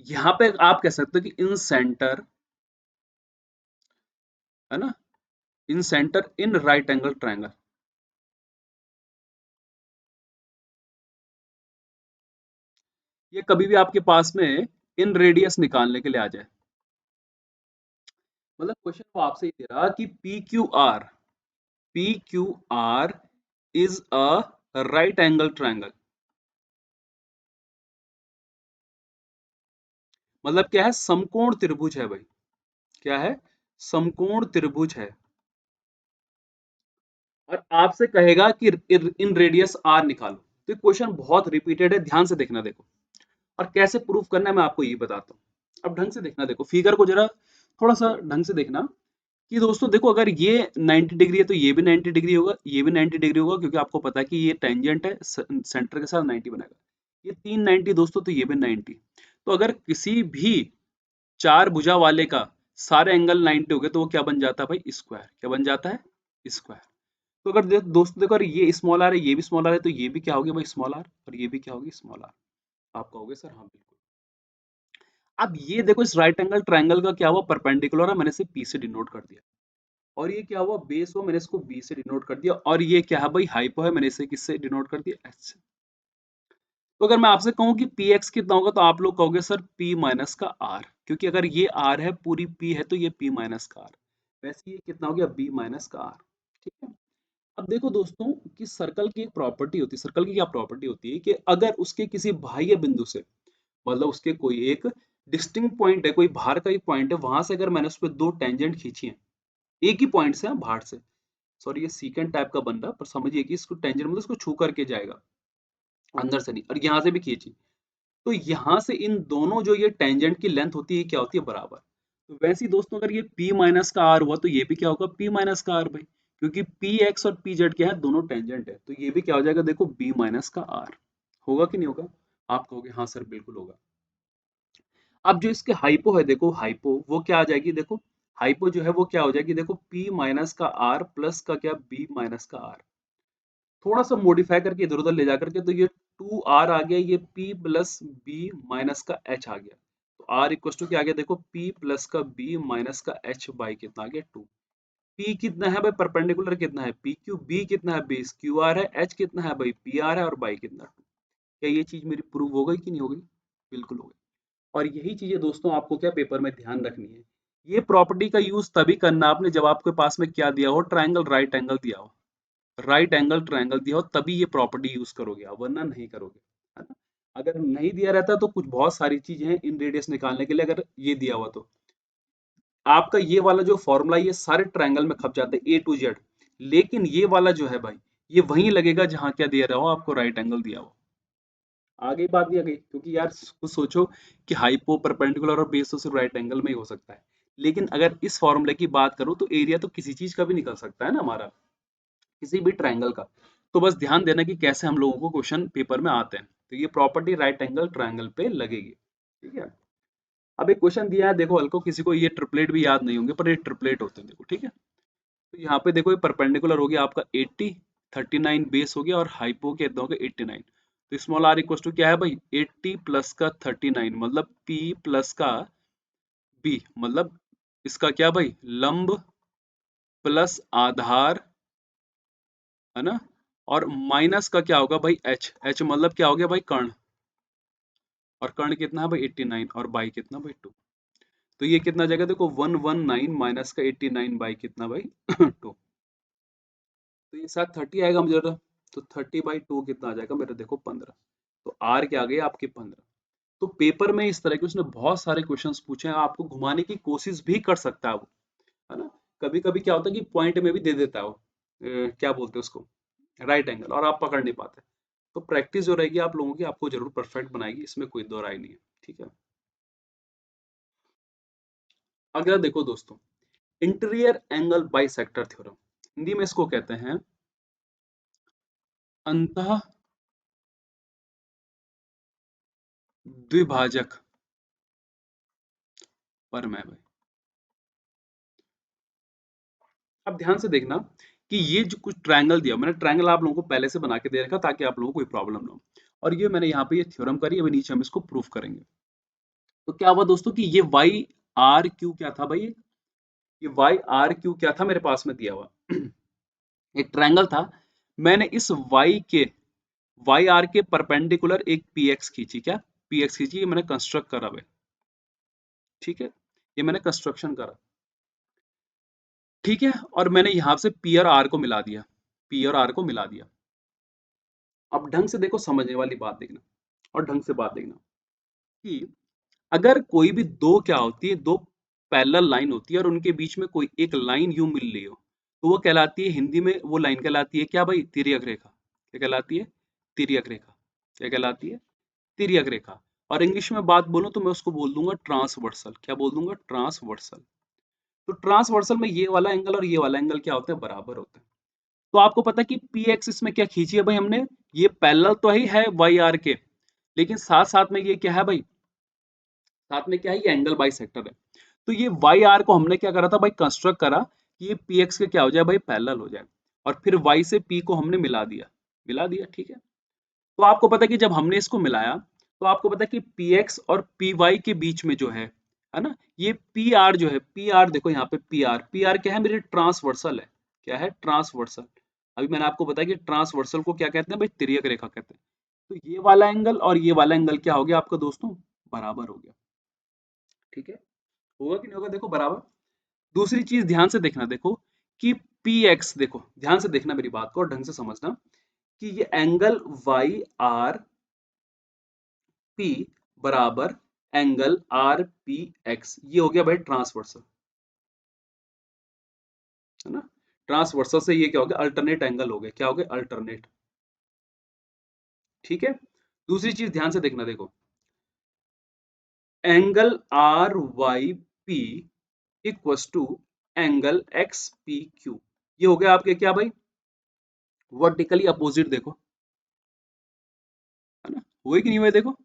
यहाँ पे आप कह सकते हो कि इन सेंटर, है ना, incentre in right angle triangle, ये कभी भी आपके पास में इन रेडियस निकालने के लिए आ जाए, मतलब क्वेश्चन वो आपसे ही दे रहा कि P Q are is a right angle triangle, मतलब क्या है, समकोण त्रिभुज है भाई, क्या है, समकोण त्रिभुज है, और आपसे कहेगा कि इन रेडियस आर निकालो। तो क्वेश्चन बहुत रिपीटेड है, ध्यान से देखना, देखो, और कैसे प्रूफ करना है मैं आपको ये बताता हूँ। अब ढंग से देखना, देखो फिगर को जरा थोड़ा सा ढंग से देखना, कि दोस्तों देखो, अगर ये 90 डिग्री है तो ये भी 90 डिग्री होगा, ये भी 90 डिग्री होगा, क्योंकि आपको पता है कि ये टेंजेंट है, सेंटर के साथ 90 बनाएगा। ये तीन 90 दोस्तों, तो ये भी 90। तो अगर किसी भी चार भुजा वाले का सारे एंगल 90 हो गए, तो वो क्या बन जाता है भाई, स्क्वायर, क्या बन जाता है, स्क्वायर। तो अगर दोस्तों देखो, अगर ये स्मॉल आर है, ये भी स्मॉल आर है, तो ये भी क्या होगी भाई, स्मॉल आर, और ये भी क्या होगी, स्मॉल आर। आप कहोगे सर हाँ बिल्कुल। अब ये देखो इस राइट एंगल ट्रायंगल का क्या हुआ, परपेंडिकुलर है, मैंने इसे P से डिनोट कर दिया। और ये क्या हुआ, बेस हुआ, मैंने इसको B से डिनोट कर दिया। और ये क्या है भाई, हाइपो है, मैंने इसे किससे डिनोट कर दिया, H से। तो अगर मैं आपसे कहूं कि px कितना होगा तो आप लोग कहोगे सर p माइनस का r, क्योंकि अगर ये r है, पूरी p है, तो ये p माइनस का r। वैसे ये कितना हो गया, b माइनस का r। ठीक है। अब देखो दोस्तों कि सर्कल की एक प्रॉपर्टी होती है, सर्कल की क्या प्रॉपर्टी होती है कि अगर उसके किसी बाह्य बिंदु से, मतलब उसके कोई एक डिस्टिंक्ट पॉइंट है, कोई बाहर का ही पॉइंट है, वहां से अगर मैंने उस पर दो टेंजेंट खींची है, एक ही पॉइंट से, बाहर से, सॉरी ये सीकेंट टाइप का बन रहा है, पर समझिए कि इसको टेंजेंट मतलब इसको छू करके जाएगा, अंदर से नहीं, और यहाँ से भी खींची, तो यहाँ से इन दोनों जो ये टेंजेंट की लेंथ होती है क्या होती है, बराबर। तो वैसे ही दोस्तों अगर ये p माइनस का r हुआ तो ये भी क्या होगा, p माइनस का r भाई, क्योंकि px और pz क्या है, दोनों टेंजेंट है, तो ये भी क्या हो जाएगा, देखो b माइनस का r। होगा कि नहीं होगा, आप कहोगे हाँ सर बिल्कुल होगा। अब जो इसके हाइपो है, देखो हाइपो वो क्या आ जाएगी, देखो हाइपो जो है वो क्या हो जाएगी, देखो p माइनस का r प्लस का क्या, b माइनस का r। थोड़ा सा मॉडिफाई करके इधर उधर ले जा करके, तो ये 2r आ गया, ये p प्लस b माइनस का h आ गया। तो r इक्वल टू क्या आ गया, देखो p प्लस का b माइनस का h बाई कितना आ गया, 2। p कितना है भाई, परपेंडिकुलर कितना है, p क्यू, b कितना है, बेस क्यू आर है, h कितना है भाई, p r है, और बाई कितना 2। क्या ये चीज मेरी प्रूव हो गई कि नहीं हो गई, बिल्कुल हो गई। और यही चीजें दोस्तों आपको क्या पेपर में ध्यान रखनी है। ये प्रॉपर्टी का यूज तभी करना आपने जब आपके पास में क्या दिया हो, ट्राइंगल राइट एंगल दिया हो, राइट एंगल ट्रायंगल दिया हो तभी ये प्रॉपर्टी यूज करोगे आप, वरना नहीं करोगे, है ना। अगर नहीं दिया रहता तो कुछ बहुत सारी चीजें हैं इन रेडियस निकालने के लिए, अगर ये दिया हुआ तो आपका ये वाला जो फॉर्मूला ये सारे ट्रायंगल में खप जाते हैं A to Z। लेकिन ये वाला जो है भाई, ये वहीं लगेगा जहां क्या दिया रहा हो आपको, राइट एंगल दिया हो। आगे बात नहीं आ गई, क्योंकि यार कुछ सोचो कि हाइपो परपेंडिकुलर और बेस तो सिर्फ राइट एंगल में ही हो सकता है, लेकिन अगर इस फॉर्मूले की बात करूं तो एरिया तो किसी चीज का भी निकल सकता है ना हमारा, किसी भी ट्रायंगल का। तो बस ध्यान देना कि कैसे हम लोगों को क्वेश्चन पेपर में आते हैं, तो ये प्रॉपर्टी राइट एंगल ट्रायंगल पे लगेगी। ठीक है। अब एक क्वेश्चन दिया है, देखो हल्को, किसी को ये ट्रिपलेट भी याद नहीं होंगे, पर ये ट्रिपलेट होते हैं, देखो ठीक है। तो यहाँ पे देखो ये परपेंडिकुलर हो गया आपका 80, 39 बेस हो गया, और हाइपो कितना हो गया 89। तो स्मॉल आर इक्वल टू क्या है भाई, 80 प्लस का 39, मतलब P प्लस का B, मतलब इसका क्या भाई, लंब प्लस आधार, है ना, और माइनस का क्या होगा भाई, एच मतलब क्या हो गया भाई, कर्ण। और कर्ण कितना है भाई 89, और बाई कितना भाई 2। तो ये कितना आ जाएगा, देखो 119 माइनस का 89 बाई कितना भाई 2। तो ये साथ 30 आएगा मुझे लग रहा। तो 30/2 कितना आ जाएगा मेरा, देखो 15। तो आर क्या आ गया आपके 15। तो पेपर में इस तरह के उसने बहुत सारे क्वेश्चंस पूछे हैं, आपको घुमाने की कोशिश भी कर सकता है वो, है ना। कभी कभी क्या होता है कि पॉइंट में भी दे देता है वो, क्या बोलते हैं उसको, राइट एंगल, और आप पकड़ नहीं पाते। तो प्रैक्टिस जो रहेगी आप लोगों की, आपको जरूर परफेक्ट बनाएगी, इसमें कोई दो राय नहीं है। ठीक है। अगला देखो दोस्तों, interior angle bisector theorem, Hindi में इसको कहते हैं अंतः द्विभाजक प्रमेय भाई। अब ध्यान से देखना कि ये जो कुछ ट्रायंगल दिया, मैंने ट्रायंगल आप लोगों को पहले से बना के दे रखा ताकि आप लोगों को कोई प्रॉब्लम ना हो। और ये मैंने यहाँ पे ये थ्योरम करी, अभी नीचे हम इसको प्रूफ करेंगे। तो क्या हुआ दोस्तों कि ये वाई आर क्यू क्या था भाई, ये वाई आर क्यू क्या था मेरे पास में दिया हुआ एक ट्रायंगल था। मैंने इस वाई के, वाई आर के परपेंडिकुलर एक पी एक्स खींची, क्या पी एक्स खींची, ये मैंने कंस्ट्रक्ट करा भाई। ठीक है। ये मैंने कंस्ट्रक्शन करा। ठीक है। और मैंने यहां से पी और आर को मिला दिया, पी और आर को मिला दिया। अब ढंग से देखो, समझने वाली बात देखना, और ढंग से बात देखना कि अगर कोई भी दो क्या होती है, दो पैरेलल लाइन होती है, और उनके बीच में कोई एक लाइन यूं मिल रही हो, तो वो कहलाती है, हिंदी में वो लाइन कहलाती है क्या भाई, तिर्यक रेखा। क्या कहलाती है, तिर्यक रेखा। क्या कहलाती है, तिर्यक रेखा। और इंग्लिश में बात बोलूं तो मैं उसको बोल दूंगा ट्रांसवर्सल, क्या बोल दूंगा, ट्रांसवर्सल। तो ट्रांसवर्सल में ये वाला एंगल और ये वाला एंगल क्या होते हैं, बराबर होते हैं। तो आपको पता है कि पी एक्सिस में क्या खींची है भाई हमने, ये पैरेलल तो ही है वाई आर के, लेकिन साथ साथ में ये क्या है भाई, साथ में क्या है, ये एंगल बाइसेक्टर है। तो ये वाई आर को हमने क्या करा था भाई, कंस्ट्रक्ट करा कि ये पी एक्स के क्या हो जाए भाई, पैरेलल हो जाए। और फिर वाई से पी को हमने मिला दिया, मिला दिया। ठीक है। तो आपको पता है कि जब हमने इसको मिलाया तो आपको पता है कि पी एक्स और पी वाई के बीच में जो है ना, ये पी आर जो है, पी आर देखो यहाँ पे पी आर क्या है, मेरी ट्रांसवर्सल है। क्या है? ट्रांसवर्सल। अभी मैंने आपको बताया कि ट्रांसवर्सल को क्या कहते हैं भाई? तिर्यक रेखा कहते हैं। तो ये वाला एंगल और ये वाला एंगल क्या हो गया आपका दोस्तों? बराबर हो गया। ठीक है, होगा कि नहीं होगा? देखो बराबर। दूसरी चीज ध्यान से देखना, देखो कि पी एक्स, देखो ध्यान से देखना मेरी बात को और ढंग से समझना कि ये एंगल वाई आर पी बराबर एंगल आर पी एक्स, ये हो गया भाई ट्रांसवर्सल, है ना। ट्रांसवर्सल से ये क्या हो गया? अल्टरनेट एंगल हो गया। क्या हो गया? अल्टरनेट। ठीक है। दूसरी चीज ध्यान से देखना, देखो angle R Y P equals to angle X P Q, ये हो गया आपके क्या भाई? वर्टिकली अपोजिट, देखो है ना, हुए कि नहीं हुए? देखो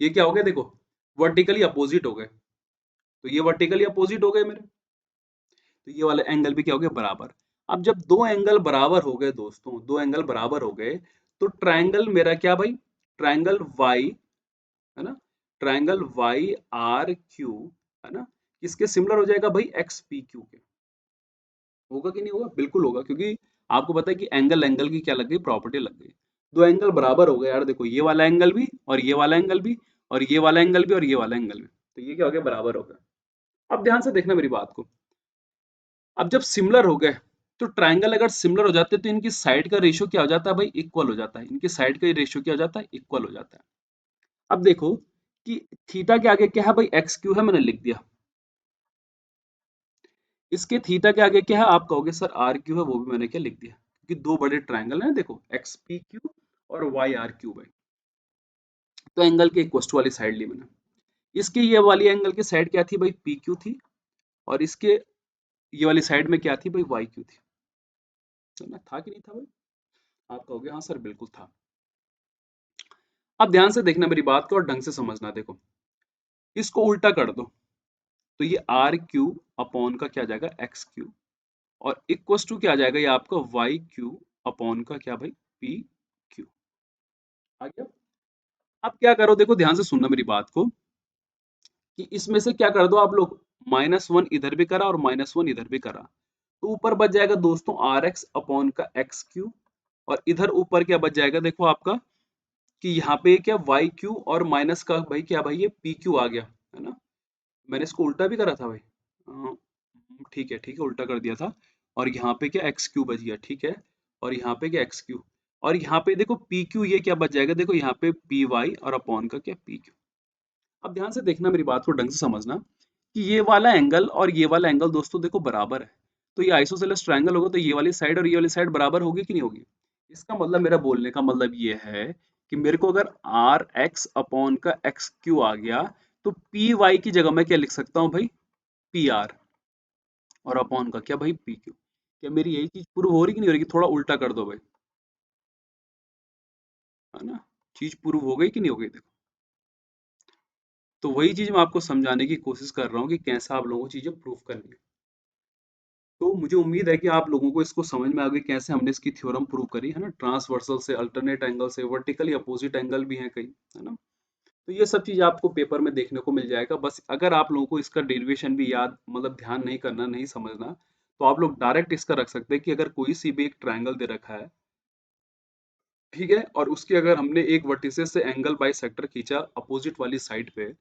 ये क्या हो गया? देखो वर्टिकली अपोजिट हो गए। तो ये वर्टिकली अपोजिट हो गए मेरे, तो ये वाला एंगल भी क्या हो गया? बराबर। अब जब दो एंगल बराबर हो गए दोस्तों, दो एंगल बराबर हो गए, तो ट्रायंगल मेरा क्या भाई? ट्रायंगल वाई, है ना, ट्रायंगल वाई आर क्यू, है ना, किसके सिमिलर हो जाएगा भाई? एक्स पी क्यू के। होगा कि नहीं होगा? बिल्कुल होगा, क्योंकि आपको पता है कि एंगल एंगल की क्या लग गई? प्रॉपर्टी लग गई। दो एंगल बराबर हो गए यार, देखो ये वाला एंगल भी और ये वाला एंगल भी और ये वाला एंगल भी और ये वाला एंगल भी, तो ये क्या हो गया? बराबर हो गया। अब ध्यान से देखना मेरी बात को, अब जब सिमिलर हो गए, तो ट्रायंगल अगर सिमिलर हो जाते हैं तो इनकी साइड का रेशियो क्या हो जाता है भाई? इक्वल हो जाता है। इनकी साइड का रेशियो क्या हो जाता है? इक्वल हो जाता है। अब देखो कि थीटा के आगे क्या है भाई? एक्स क्यू है, मैंने लिख दिया। इसके थीटा के आगे क्या है? आप कहोगे सर आर क्यू है, वो भी मैंने क्या लिख दिया, क्योंकि दो बड़े ट्रायंगल हैं, देखो एक्स पी क्यू और वाई आर क्यू भाई। तो एंगल के इक्वस्ट वाली साइड ली मैंने। इसके ये वाली एंगल की साइड क्या थी भाई? पी क्यू थी। और इसके ये वाली साइड में क्या थी भाई? वाई क्यू थी। तो ना, था कि नहीं था भाई? आप कहोगे हाँ सर बिल्कुल था। अब ध्यान से देखना मेरी बात को और ढंग से समझना, देखो इसको उल्टा कर दो, तो ये आर क्यू अपॉन का क्या आ जाएगा? एक्स क्यू, और इक्वस टू क्या आ जाएगा? ये आपका वाई क्यू अपॉन का क्या भाई? P Q. आ गया? अब क्या करो, देखो ध्यान से सुनना मेरी बात को, कि इसमें से क्या कर दो आप लोग? -1 इधर भी करा और -1 इधर भी करा, तो ऊपर बच जाएगा दोस्तों आर एक्स अपॉन का एक्स क्यू, और इधर ऊपर क्या बच जाएगा? देखो आपका कि यहाँ पे क्या वाई क्यू और माइनस का भाई क्या भाई? ये पी क्यू आ गया, है ना। मैंने इसको उल्टा भी करा था भाई। ठीक है, ठीक है, उल्टा कर दिया था। और यहाँ पे क्या एक्स क्यू बच गया, ठीक है। और यहाँ पे क्या एक्स क्यू, और यहाँ पे देखो पी क्यू, ये क्या बच जाएगा? देखो यहाँ पे पी वाई और अपॉन का क्या? P Q. अब ध्यान से देखना मेरी बात को, ढंग से समझना कि ये वाला एंगल और ये वाला एंगल दोस्तों देखो बराबर है। तो ये आइसोसेलेस ट्रायंगल होगा, तो ये वाली साइड और ये वाली साइड बराबर होगी कि नहीं होगी? इसका मतलब, मेरा बोलने का मतलब ये है कि मेरे को अगर आर एक्स अपॉन का एक्स क्यू आ गया, तो पी वाई की जगह मैं क्या लिख सकता हूँ भाई? पी आर, और अपॉन का क्या भाई? P Q. क्या मेरी यही चीज प्रूव हो रही कि नहीं हो रही? कि थोड़ा उल्टा कर दो भाई, है ना। चीज प्रूव हो गई कि नहीं हो गई? देखो, तो वही चीज मैं आपको समझाने की कोशिश कर रहा हूँ कि कैसे आप लोगों को चीजें प्रूव करनी है। तो मुझे उम्मीद है कि आप लोगों को इसको समझ में आ गई, कैसे हमने इसकी थ्योरम प्रूव करी, है ना। ट्रांसवर्सल से, अल्टरनेट एंगल से, वर्टिकली अपोजिट एंगल भी हैं कई, है ना। तो ये सब चीज आपको पेपर में देखने को मिल जाएगा। बस अगर आप लोगों को इसका डेरिवेशन भी याद, मतलब ध्यान नहीं करना, नहीं समझना, तो आप लोग डायरेक्ट इसका रख सकते हैं कि अगर कोई सी भी एक ट्रायंगल दे रखा है, ठीक है, और उसकी अगर हमने एक वर्टिसेस से एंगल बाई सेक्टर खींचा अपोजिट वाली साइड पे,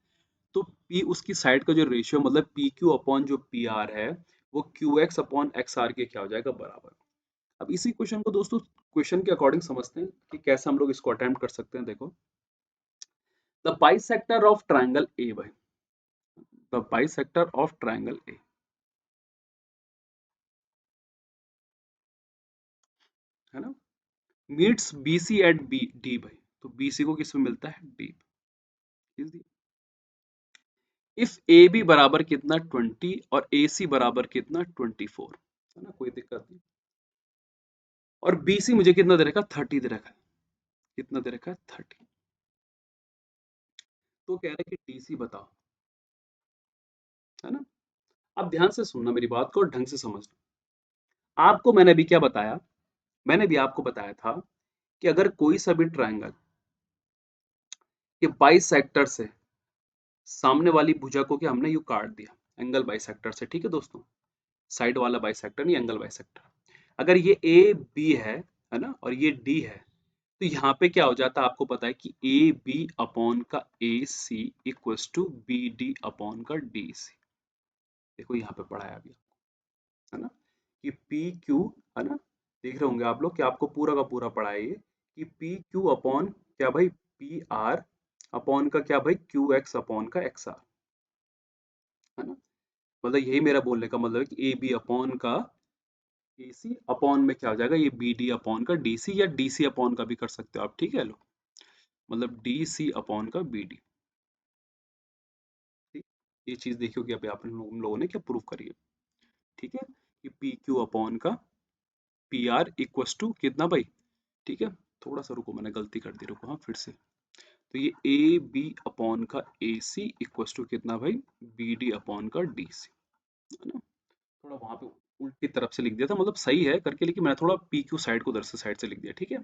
तो पी उसकी साइड का जो रेशियो, मतलब पी क्यू अपॉन जो पी आर है, वो Q X upon X R के क्या हो जाएगा? बराबर। अब इसी क्वेश्चन को दोस्तों क्वेश्चन के अकॉर्डिंग समझते हैं कि कैसे हम लोग इसको अटेम्प्ट कर सकते हैं। देखो, the bisector of triangle A भाई, the bisector of triangle A, है ना, meets BC at B D भाई। तो बीसी को किस में मिलता है? डी। इफ ए बी बराबर कितना? 20, और ए सी बराबर कितना? 24, है ना, कोई दिक्कत नहीं। और बी सी मुझे कितना दे रखा है? 30 दे रखा है। कितना दे रखा है? 30। तो कह रहा है कि डी सी बताओ, है ना। अब ध्यान से सुनना मेरी बात को और ढंग से समझना। आपको मैंने अभी क्या बताया? मैंने भी आपको बताया था कि अगर कोई सा भी ट्रायंगल कि बाइसेक्टर से सामने वाली भुजा को क्या हमने यूं काट दिया, एंगल बाइसेक्टर से, ठीक है दोस्तों। साइड वाला बाइसेक्टर नहीं, एंगल बाइसेक्टर। अगर ये ए बी है ना, और ये डी है, तो यहाँ पे क्या हो जाता है आपको पता है कि ए बी अपॉन का A C equals to B D upon का डी सी। देखो यहाँ पे पढ़ा है अभी, है ना, कि पी क्यू, है ना, देख रहे होंगे आप लोग कि आपको पूरा का पूरा पढ़ा है ये, कि पी क्यू अपॉन क्या भाई, पी आर अपॉन का क्या भाई, क्यू एक्स अपॉन का एक्स आर, है ना। मतलब यही मेरा बोलने का मतलब है कि ए बी अपॉन का ए सी अपॉन में क्या हो जाएगा, ये बी डी अपॉन का डी सी, या डी सी अपॉन का भी कर सकते हो आप, ठीक है लो, मतलब डी सी अपॉन का बी डी। ठीक, ये चीज देखियो कि अभी आप हम लोगों ने क्या प्रूव करी है, ठीक है, कि पी क्यू अपॉन का पी आर इक्वस टू कितना भाई, ठीक है। थोड़ा सा रुको, मैंने गलती कर दी, रुको, हाँ फिर से। तो ये ए बी अपॉन का ए सी इक्वस टू कितना भाई, बी डी अपॉन का डी सी, है ना। थोड़ा वहां पे उल्टी तरफ से लिख दिया था, मतलब सही है करके, लेकिन मैंने थोड़ा पी क्यू साइड को उधर से साइड से लिख दिया, ठीक है।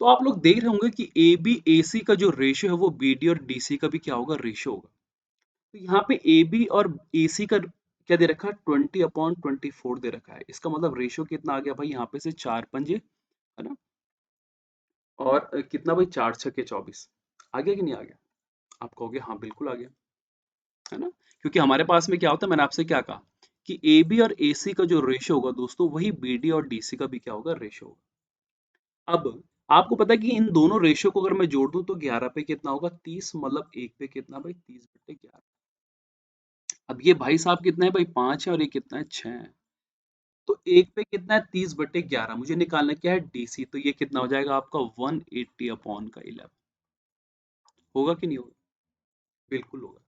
तो आप लोग देख रहे होंगे कि ए बी ए सी का जो रेशियो है वो बी डी और डी सी का भी क्या होगा, रेशियो होगा। तो यहाँ पे ए बी और ए सी का क्या दे रखा है, 20/24 दे रखा है। इसका मतलब रेशियो कितना आ गया भाई, यहाँ पे से 4 पंजे, है ना, और कितना भाई, 4 छक्के 24, आ गया कि नहीं आ गया। आप कहोगे हाँ बिल्कुल आ गया, है ना, क्योंकि हमारे पास में क्या होता है, मैंने आपसे क्या कहा कि ए बी और ए सी का जो रेशियो होगा दोस्तों, वही बी डी और डी सी का भी क्या होगा, रेशियो होगा। अब आपको पता है कि इन दोनों रेशियो को अगर मैं जोड़ दूं तो 11 पे कितना होगा, 30, मतलब एक पे कितना भाई, 30/11। अब ये भाई साहब कितना है भाई, 5 है, और ये कितना है, 6 है। तो एक पे कितना है, 30/11, मुझे निकालना क्या है, डीसी, तो ये कितना हो जाएगा आपका 180 अपॉन का 11। होगा कि नहीं होगा, बिल्कुल होगा।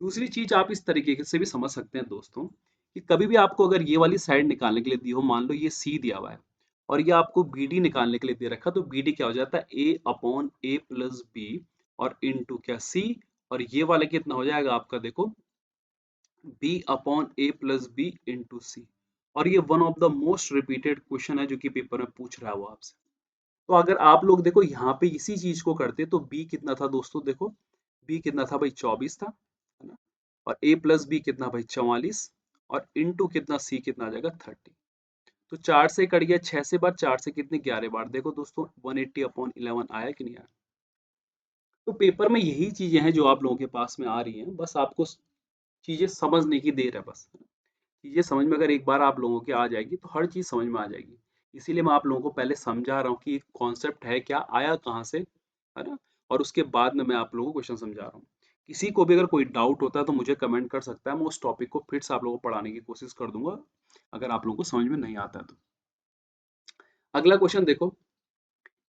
दूसरी चीज आप इस तरीके से भी समझ सकते हैं दोस्तों, कि कभी भी आपको अगर ये वाली साइड निकालने के लिए दी हो, मान लो ये सी दिया हुआ है और ये आपको बी डी निकालने के लिए दे रखा, तो बी डी क्या हो जाता है, ए अपॉन ए प्लस बी, और इनटू क्या, सी, और ये वाला कितना हो जाएगा आपका, देखो, बी अपॉन ए प्लस बी इंटू सी। और ये one of the most repeated question है जो कि पेपर में पूछ रहा है वो आपसे। तो अगर आप लोग देखो यहाँ पे इसी चीज को करते तो बी कितना था दोस्तों, देखो बी कितना था भाई, 24 था, है ना, और ए प्लस बी कितना भाई, 44, और इनटू कितना, सी कितना आ जाएगा, 30। तो 4 से कट गया, 6 से बार, 4 से कितने, 11 बार, देखो दोस्तों 180/11 आया कि नहीं आया। तो पेपर में यही चीजें हैं जो आप लोगों के पास में आ रही हैं, बस आपको चीजें समझने की देर है बस। चीजें समझ में अगर एक बार आप लोगों के आ जाएगी तो हर चीज समझ में आ जाएगी। इसीलिए मैं आप लोगों को पहले समझा रहा हूँ कि कॉन्सेप्ट है क्या, आया कहाँ से, है ना, और उसके बाद में मैं आप लोगों को क्वेश्चन समझा रहा हूँ। किसी को भी अगर कोई डाउट होता है तो मुझे कमेंट कर सकता है, मैं उस टॉपिक को फिर से आप लोगों को पढ़ाने की कोशिश कर दूंगा, अगर आप लोगों को समझ में नहीं आता है तो। अगला क्वेश्चन देखो,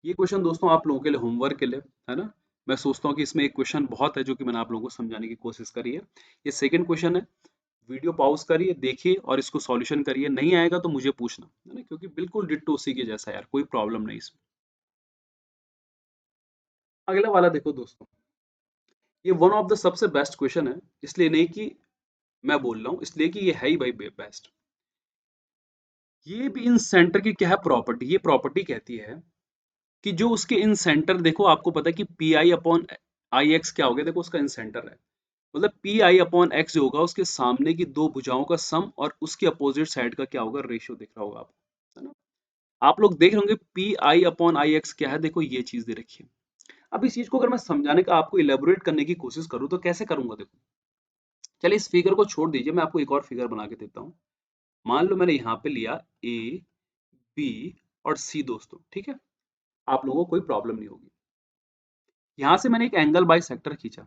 ये क्वेश्चन दोस्तों आप लोगों के लिए होमवर्क के लिए, है ना। मैं सोचता हूँ कि इसमें एक क्वेश्चन बहुत है जो कि मैंने आप लोगों को समझाने की कोशिश करी है। ये सेकंड क्वेश्चन है, वीडियो पॉज करिए, देखिए और इसको सॉल्यूशन करिए, नहीं आएगा तो मुझे पूछना, है ना, क्योंकि बिल्कुल डिट्टो उसी के जैसा है यार, कोई प्रॉब्लम नहीं इसमें। अगला वाला देखो दोस्तों, ये वन ऑफ द सबसे बेस्ट क्वेश्चन है, इसलिए नहीं कि मैं बोल रहा हूँ, इसलिए कि ये है ही भाई बेस्ट। ये भी इन सेंटर की क्या है प्रॉपर्टी, ये प्रॉपर्टी कहती है कि जो उसके इन सेंटर, देखो आपको पता है कि P I upon I x क्या हो गया, देखो उसका इन सेंटर है, मतलब पी आई अपॉन एक्स जो होगा उसके सामने की दो भुजाओं का सम और उसके अपोजिट साइड का क्या होगा, रेशियो दिख रहा होगा आपको, है ना। आप लोग देख रहे होंगे P I upon I x क्या है, देखो ये चीज दे रखी है। अब इस चीज को अगर मैं समझाने का, आपको इलेबोरेट करने की कोशिश करूं तो कैसे करूंगा, देखो, चलिए इस फिगर को छोड़ दीजिए, मैं आपको एक और फिगर बना के देता हूँ। मान लो मैंने यहाँ पे लिया ए बी और सी दोस्तों, ठीक है, आप लोगों को कोई प्रॉब्लम नहीं होगी। यहाँ से मैंने एक एंगल बाई सेक्टर खींचा,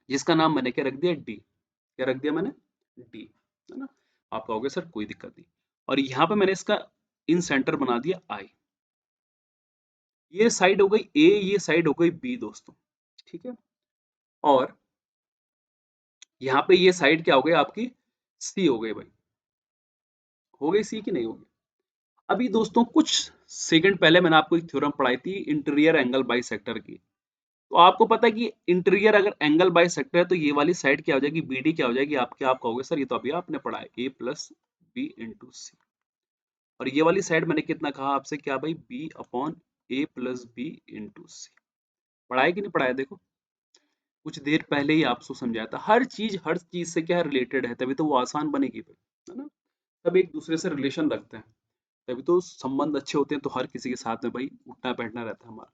जिसका नाम मैंने क्या रख दिया, डी, क्या रख दिया मैंने, डी, है ना। आप कहोगे सर कोई दिक्कत नहीं, और यहाँ पे मैंने इसका इन सेंटर बना दिया आई। ये साइड हो गई ए, ये साइड हो गई बी दोस्तों, ठीक है, और यहाँ पे ये साइड क्या हो गई आपकी, सी हो गई भाई, हो गई सी की नहीं होगी। अभी दोस्तों कुछ सेकंड पहले मैंने आपको एक थ्योरम पढ़ाई थी इंटीरियर एंगल बाई सेक्टर की। तो आपको पता है कि इंटीरियर अगर एंगल बाई सेक्टर है तो ये वाली साइड क्या हो जाएगी, बी डी क्या हो जाएगी आपके, आप कहोगे सर ये तो अभी आपने पढ़ा है, ए प्लस बी इंटू सी, और ये वाली साइड मैंने कितना कहा आपसे, क्या भाई, बी अपॉन ए प्लस बी इंटू सी। पढ़ाया कि नहीं पढ़ाया? देखो कुछ देर पहले ही आपको समझाया था, हर चीज से क्या रिलेटेड है, तभी तो वो आसान बनेगी भाई, है ना? सब एक दूसरे से रिलेशन रखते हैं, तभी तो संबंध अच्छे होते हैं, तो हर किसी के साथ में भाई उठना बैठना रहता है हमारा।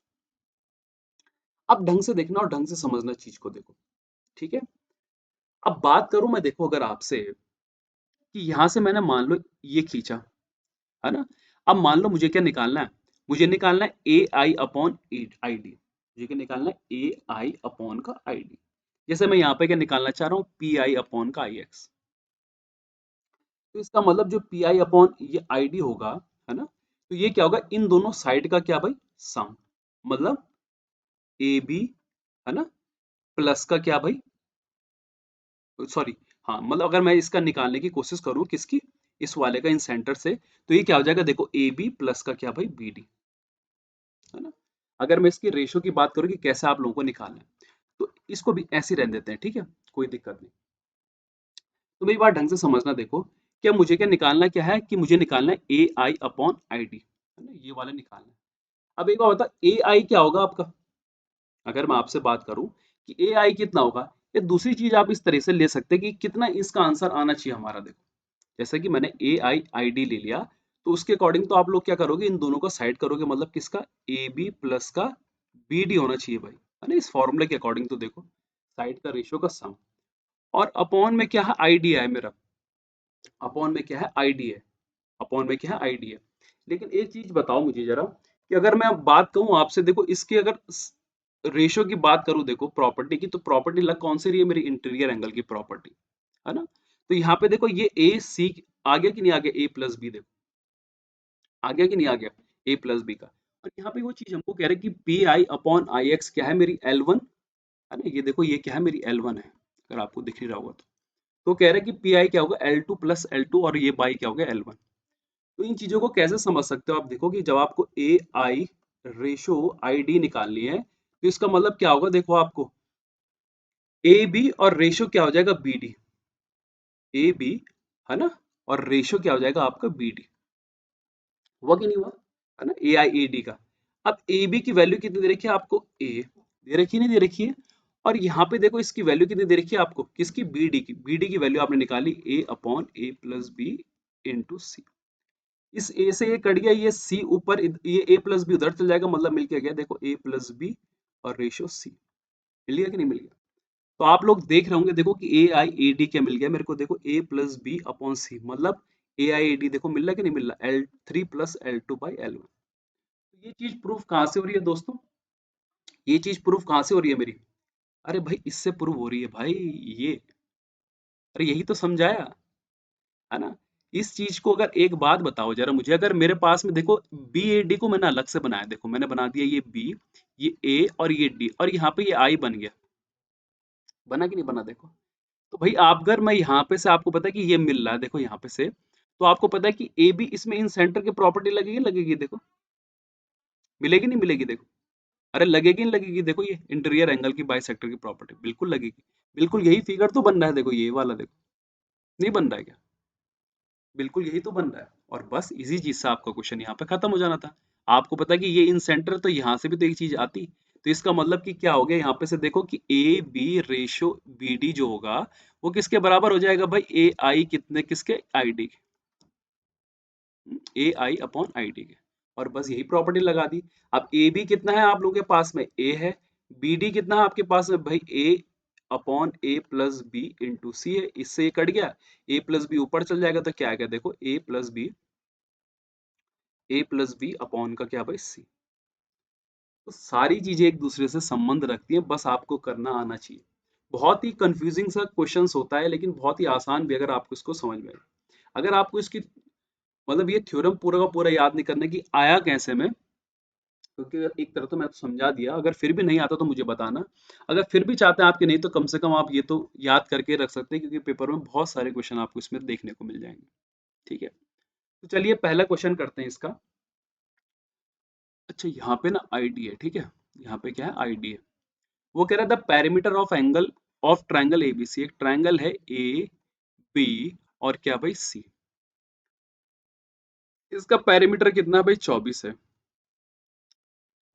अब ढंग से देखना और ढंग से समझना चीज को, देखो ठीक है। अब बात करूं मैं, देखो अगर आपसे कि यहां से मैंने मान लो ये खींचा, है ना? अब मान लो मुझे क्या निकालना है, मुझे निकालना है ए आई अपॉन आई डी। मुझे क्या निकालना है, ए आई अपॉन का आई डी। जैसे मैं यहाँ पे क्या निकालना चाह रहा हूँ, पी आई अपॉन का आई एक्स। तो इसका मतलब जो पी आई अपॉन ये आई डी होगा, है ना, तो ये क्या होगा, इन दोनों साइड का क्या भाई, सम। मतलब ए बी, है ना, प्लस का क्या भाई, सॉरी, हाँ मतलब अगर मैं इसका निकालने की कोशिश करूँ किसकी, इस वाले का इन सेंटर से, तो ये क्या हो जाएगा, देखो ए बी प्लस का क्या भाई, बी डी, है ना? अगर मैं इसकी रेशो की बात करूँ कि कैसे आप लोगों को निकालना है, तो इसको भी ऐसे ही रहने देते हैं, ठीक है, कोई दिक्कत नहीं। तो मेरी बात ढंग से समझना, देखो क्या मुझे क्या निकालना क्या है, कि मुझे निकालना है ए आई अपॉन आई डी, है ना, ये वाला निकालना है। अब एक बार बता, ए आई क्या होगा आपका, अगर मैं आपसे बात करूं कि ए आई कितना होगा, या दूसरी चीज आप इस तरह से ले सकते हैं कि कितना इसका आंसर आना चाहिए हमारा, देखो जैसे कि मैंने ए आई आई डी ले लिया, तो उसके अकॉर्डिंग तो आप लोग क्या करोगे, इन दोनों को साइड करोगे, मतलब किसका, ए बी प्लस का बी डी होना चाहिए भाई, है ना, इस फॉर्मूले के अकॉर्डिंग। तो देखो साइड का रेशियो का सम, और अपॉन में क्या है, आई डी है मेरा, अपॉन में क्या है, आई डी है, अपॉन में क्या है, आई डी है। लेकिन एक चीज बताओ मुझे जरा, कि अगर मैं अब बात कहूँ आपसे, देखो इसके अगर रेशियो की बात करूं, देखो प्रॉपर्टी की, तो प्रॉपर्टी लग कौन सी रही है, मेरी इंटीरियर एंगल की प्रॉपर्टी, है ना? तो यहाँ पे देखो ये ए सी आ गया कि नहीं आ गया, ए प्लस बी, देखो आ गया कि नहीं आ गया, ए प्लस बी का। और यहाँ पे वो चीज हमको कह रहे हैं कि P I upon I x क्या है, मेरी एल वन, है ना, ये देखो ये क्या है, मेरी एल वन है, अगर आपको दिख ही रहा होगा तो कह रहे हैं कि पी आई क्या होगा, L two plus L two, और ये बाई क्या होगा, एल वन। तो इन चीजों को कैसे समझ सकते हो आप, देखो कि जब आपको ए आई रेशो आई डी निकालनी है, तो इसका मतलब क्या होगा, देखो आपको ए बी और रेशो क्या हो जाएगा, बी डी, ए बी, है ना, और रेशो क्या हो जाएगा आपका, बी डी। हुआ कि नहीं हुआ, है ना, ए आई ए डी का। अब ए बी की वैल्यू कितनी दे रखी है आपको, ए दे रखी है, नहीं दे रखी है, और यहाँ पे देखो इसकी वैल्यू कितनी दे रखी है आपको, किसकी, बी डी की। बी डी की वैल्यू आपने निकाली ए अपॉन ए प्लस बी इंटू सी। इस ए से ये कट गया, ये सी ऊपर, ये ए प्लस बी उधर चल जाएगा, मतलब मिल के गया, देखो ए प्लस बी और रेशियो सी। मिल गया कि नहीं मिल गया? तो आप लोग देख रहे होंगे, देखो कि ए आई ए डी क्या मिल गया मेरे को, देखो ए प्लस बी अपॉन सी, मतलब ए आई ए डी देखो मिल रहा है कि नहीं मिल रहा, L three plus L two by L one. तो ये चीज प्रूफ कहाँ से हो रही है दोस्तों, ये चीज प्रूफ कहाँ से हो रही है मेरी, अरे भाई इससे प्रूव हो रही है भाई, ये, अरे यही तो समझाया, है ना? इस चीज को अगर एक बात बताओ जरा मुझे, अगर मेरे पास में देखो बी ए डी को मैंने अलग से बनाया, देखो मैंने बना दिया ये बी, ये ए और ये डी, और यहाँ पे ये आई बन गया, बना कि नहीं बना, देखो। तो भाई आप, अगर मैं यहाँ पे से, आपको पता है कि ये मिल रहा है, देखो यहाँ पे से, तो आपको पता है कि ए बी इसमें इन सेंटर की प्रॉपर्टी लगेगी, लगेगी देखो, मिलेगी नहीं मिलेगी, देखो, अरे लगेगी नहीं लगेगी, देखो ये इंटीरियर एंगल की बाइसेक्टर की प्रॉपर्टी बिल्कुल लगेगी, बिल्कुल यही फिगर तो बन रहा है, देखो ये वाला, देखो नहीं बन रहा है क्या, बिल्कुल यही तो बन रहा है। और बस इसी चीज से आपका क्वेश्चन यहाँ पे खत्म हो जाना था। आपको पता है कि ये इन सेंटर, तो यहाँ से भी तो एक चीज आती, तो इसका मतलब कि क्या हो गया, यहाँ पे से देखो कि A B ratio B D जो होगा, वो किसके बराबर हो जाएगा भाई, ए आई कितने, किसके, I D, A I upon I D के। और बस यही प्रॉपर्टी लगा दी। अब ए बी कितना है आप लोगों के पास में, ए है, बी डी कितना है आपके पास में भाई, ए अपॉन ए प्लस बी इंटू सी है, इससे ये कट गया, ए प्लस बी ऊपर चल जाएगा, तो क्या आएगा, देखो ए प्लस बी अपॉन का क्या भाई, सी। तो सारी चीजें एक दूसरे से संबंध रखती हैं, बस आपको करना आना चाहिए। बहुत ही कंफ्यूजिंग सा क्वेश्चंस होता है, लेकिन बहुत ही आसान भी, अगर आपको इसको समझ में आए। अगर आपको इसकी, मतलब ये थ्योरम पूरा का पूरा याद नहीं करने की, आया कैसे में, क्योंकि अगर एक तरह तो मैं तो समझा दिया, अगर फिर भी नहीं आता तो मुझे बताना। अगर फिर भी चाहते हैं आपके, नहीं तो कम से कम आप ये तो याद करके रख सकते हैं, क्योंकि पेपर में बहुत सारे क्वेश्चन आपको इसमें देखने को मिल जाएंगे। ठीक है, तो चलिए पहला क्वेश्चन करते हैं इसका। अच्छा यहाँ पे ना आईडी है, ठीक है, यहाँ पे क्या है, आईडी है। वो कह रहा था parameter of angle of triangle ABC, एक ट्रायंगल है ए बी और क्या भाई सी, इसका पैरामीटर कितना है भाई, 24 है।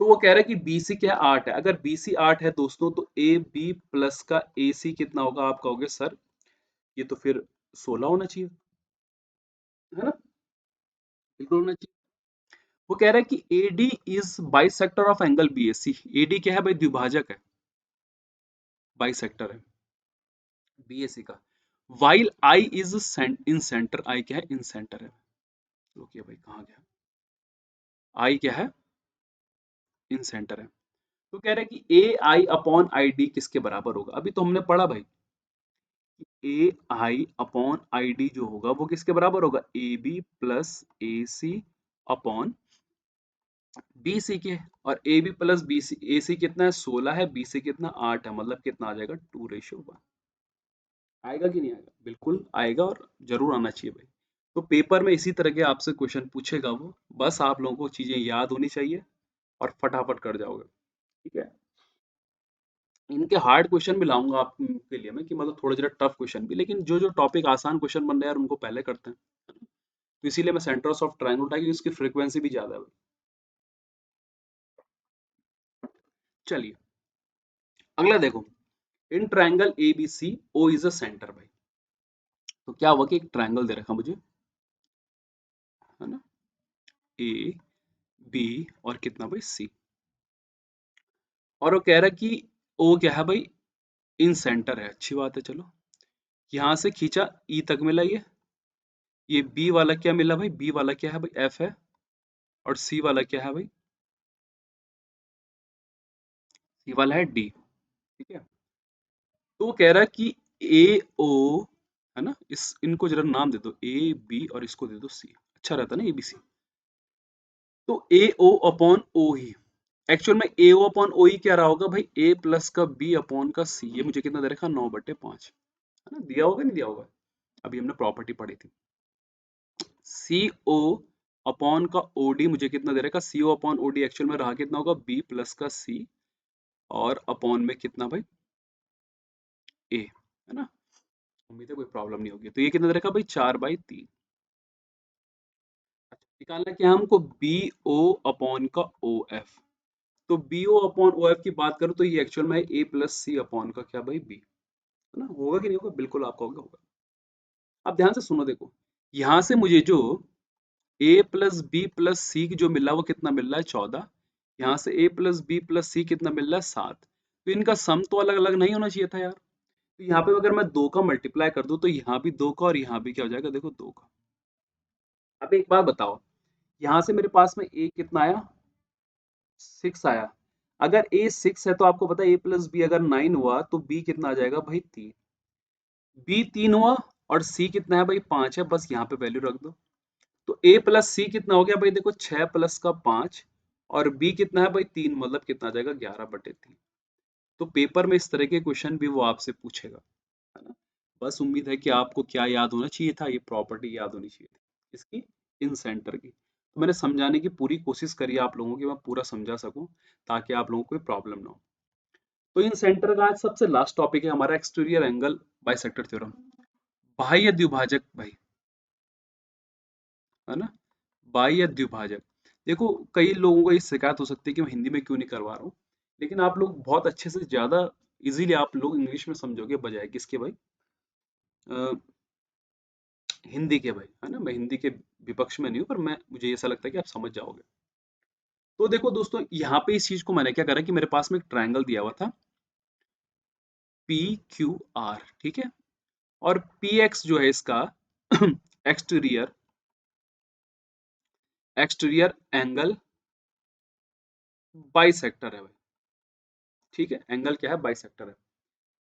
तो वो कह रहा है कि BC क्या है, 8 है। अगर BC 8 है दोस्तों, तो AB प्लस का AC कितना होगा? आप कहोगे सर ये तो फिर 16 होना चाहिए, है ना? बिल्कुल होना चाहिए। वो कह रहा है कि AD is bisector of angle BAC। AD क्या है भाई? द्विभाजक है, बाइसेक्टर है BAC का। While I is in centre, I क्या है? इन सेंटर है। रुकिए भाई, कहाँ गया? I क्या है? इन सेंटर है। तो कह रहा है कि AI अपॉन ID किसके बराबर होगा? अभी तो हमने पढ़ा भाई, AI अपॉन ID जो होगा वो किसके बराबर होगा? AB plus AC upon BC के। और AB प्लस BC, AC कितना है? 16 है, BC कितना? 8 है, मतलब कितना आ जाएगा? 2:1। आएगा कि नहीं आएगा? बिल्कुल आएगा, और जरूर आना चाहिए भाई। तो पेपर में इसी तरह के आपसे क्वेश्चन पूछेगा वो, बस आप लोगों को चीजें याद होनी चाहिए और फटाफट कर जाओगे। ठीक है। इनके हार्ड क्वेश्चन भी लाऊंगा आपके लिए मैं, कि मतलब थोड़े जरा टफ क्वेश्चन भी, लेकिन जो जो टॉपिक आसान क्वेश्चन बन रहे हैं यार उनको पहले करते हैं। तो इसीलिए मैं सेंटर्स ऑफ ट्रायंगल उठाई, क्योंकि उसकी फ्रीक्वेंसी भी ज्यादा है। चलिए अगला देखो, in triangle ABC O is a centre भाई। तो क्या हुआ कि एक ट्रायंगल दे रखा मुझे, है ना, AB और कितना भाई? C। और वो कह रहा है कि O क्या है भाई? इन सेंटर है। अच्छी बात है, चलो यहां से खींचा E तक मिला ये B वाला क्या मिला भाई? B वाला क्या है भाई? F है। और C वाला क्या है भाई? C वाला है D। ठीक है। तो वो कह रहा है कि AO, है ना, इस इनको जरा नाम दे दो AB और इसको दे दो C। अच्छा रहता है ना ABC। तो AO अपॉन O ही एक्चुअल में AO अपॉन O ही क्या रहा होगा भाई? A प्लस का B अपॉन का C। ये मुझे कितना दे रखा? 9/5, है ना? दिया होगा नहीं दिया होगा? अभी हमने प्रॉपर्टी पढ़ी थी। CO अपॉन का OD मुझे कितना दे रखा? CO अपॉन OD एक्चुअल में रहा कितना होगा? B प्लस का C और अपॉन में कितना भाई? A, है ना? उम्मीद है कोई प्रॉब्लम नहीं होगी। तो ये कितना दे रखा भाई? 4/3। निकालना क्या है हमको? बी ओ अपॉन का ओ एफ। तो B O upon O F की बात करूं तो ये एक्चुअल में है ए प्लस सी अपॉन का क्या भाई? बी, है ना? होगा कि नहीं होगा? बिल्कुल आपका होगा, होगा। अब ध्यान से सुनो, देखो यहां से मुझे जो ए प्लस बी प्लस सी जो मिल रहा है वो कितना मिल रहा है? 14। यहाँ से ए प्लस बी प्लस सी कितना मिल रहा है? 7। तो इनका सम तो अलग अलग नहीं होना चाहिए था यार। तो यहाँ पे अगर मैं 2 का मल्टीप्लाई कर दूं तो यहाँ भी 2 का और यहाँ भी क्या हो जाएगा? देखो 2 का। अब एक बात बताओ, यहाँ से मेरे पास में ए कितना आया? 6 आया। अगर ए 6 है तो आपको पता है ए प्लस बी अगर 9 हुआ तो बी कितना आ जाएगा भाई? 3। बी 3 हुआ और सी कितना है भाई? 5 है। बस यहाँ पे वैल्यू रख दो। तो ए प्लस सी कितना हो गया भाई? देखो 6 प्लस का 5 और बी कितना है भाई? 3, मतलब कितना आ जाएगा? 11/3। तो पेपर में इस तरह के क्वेश्चन भी वो आपसे पूछेगा, है ना? बस उम्मीद है कि आपको क्या याद होना चाहिए था? ये प्रॉपर्टी याद होनी चाहिए थी इसकी, इन सेंटर की। तो मैंने समझाने की पूरी कोशिश करी है आप लोगों की, मैं पूरा समझा सकूं ताकि आप लोगों को कोई प्रॉब्लम ना हो। तो इन सेंटर का आज सबसे लास्ट टॉपिक है हमारा एक्सटीरियर एंगल बाइसेक्टर थ्योरम, बाह्य द्विभाजक भाई, है ना? बाह्य द्विभाजक। देखो कई लोगों को ये शिकायत हो सकती है कि मैं हिंदी में क्यों नहीं करवा रहा हूँ, लेकिन आप लोग बहुत अच्छे से, ज्यादा इजीली आप लोग इंग्लिश में समझोगे बजाय किसके भाई? अ, हिंदी के भाई, है ना? मैं हिंदी के विपक्ष में नहीं हूँ, पर मैं मुझे ऐसा लगता है कि आप समझ जाओगे। तो देखो दोस्तों, यहाँ पे इस चीज को मैंने क्या करा कि मेरे पास में एक ट्रायंगल दिया हुआ था PQR, ठीक है? और PX जो है इसका एक्सटीरियर एक्सटीरियर एंगल बाइसेक्टर है भाई। ठीक है, एंगल क्या है? बाइसेक्टर है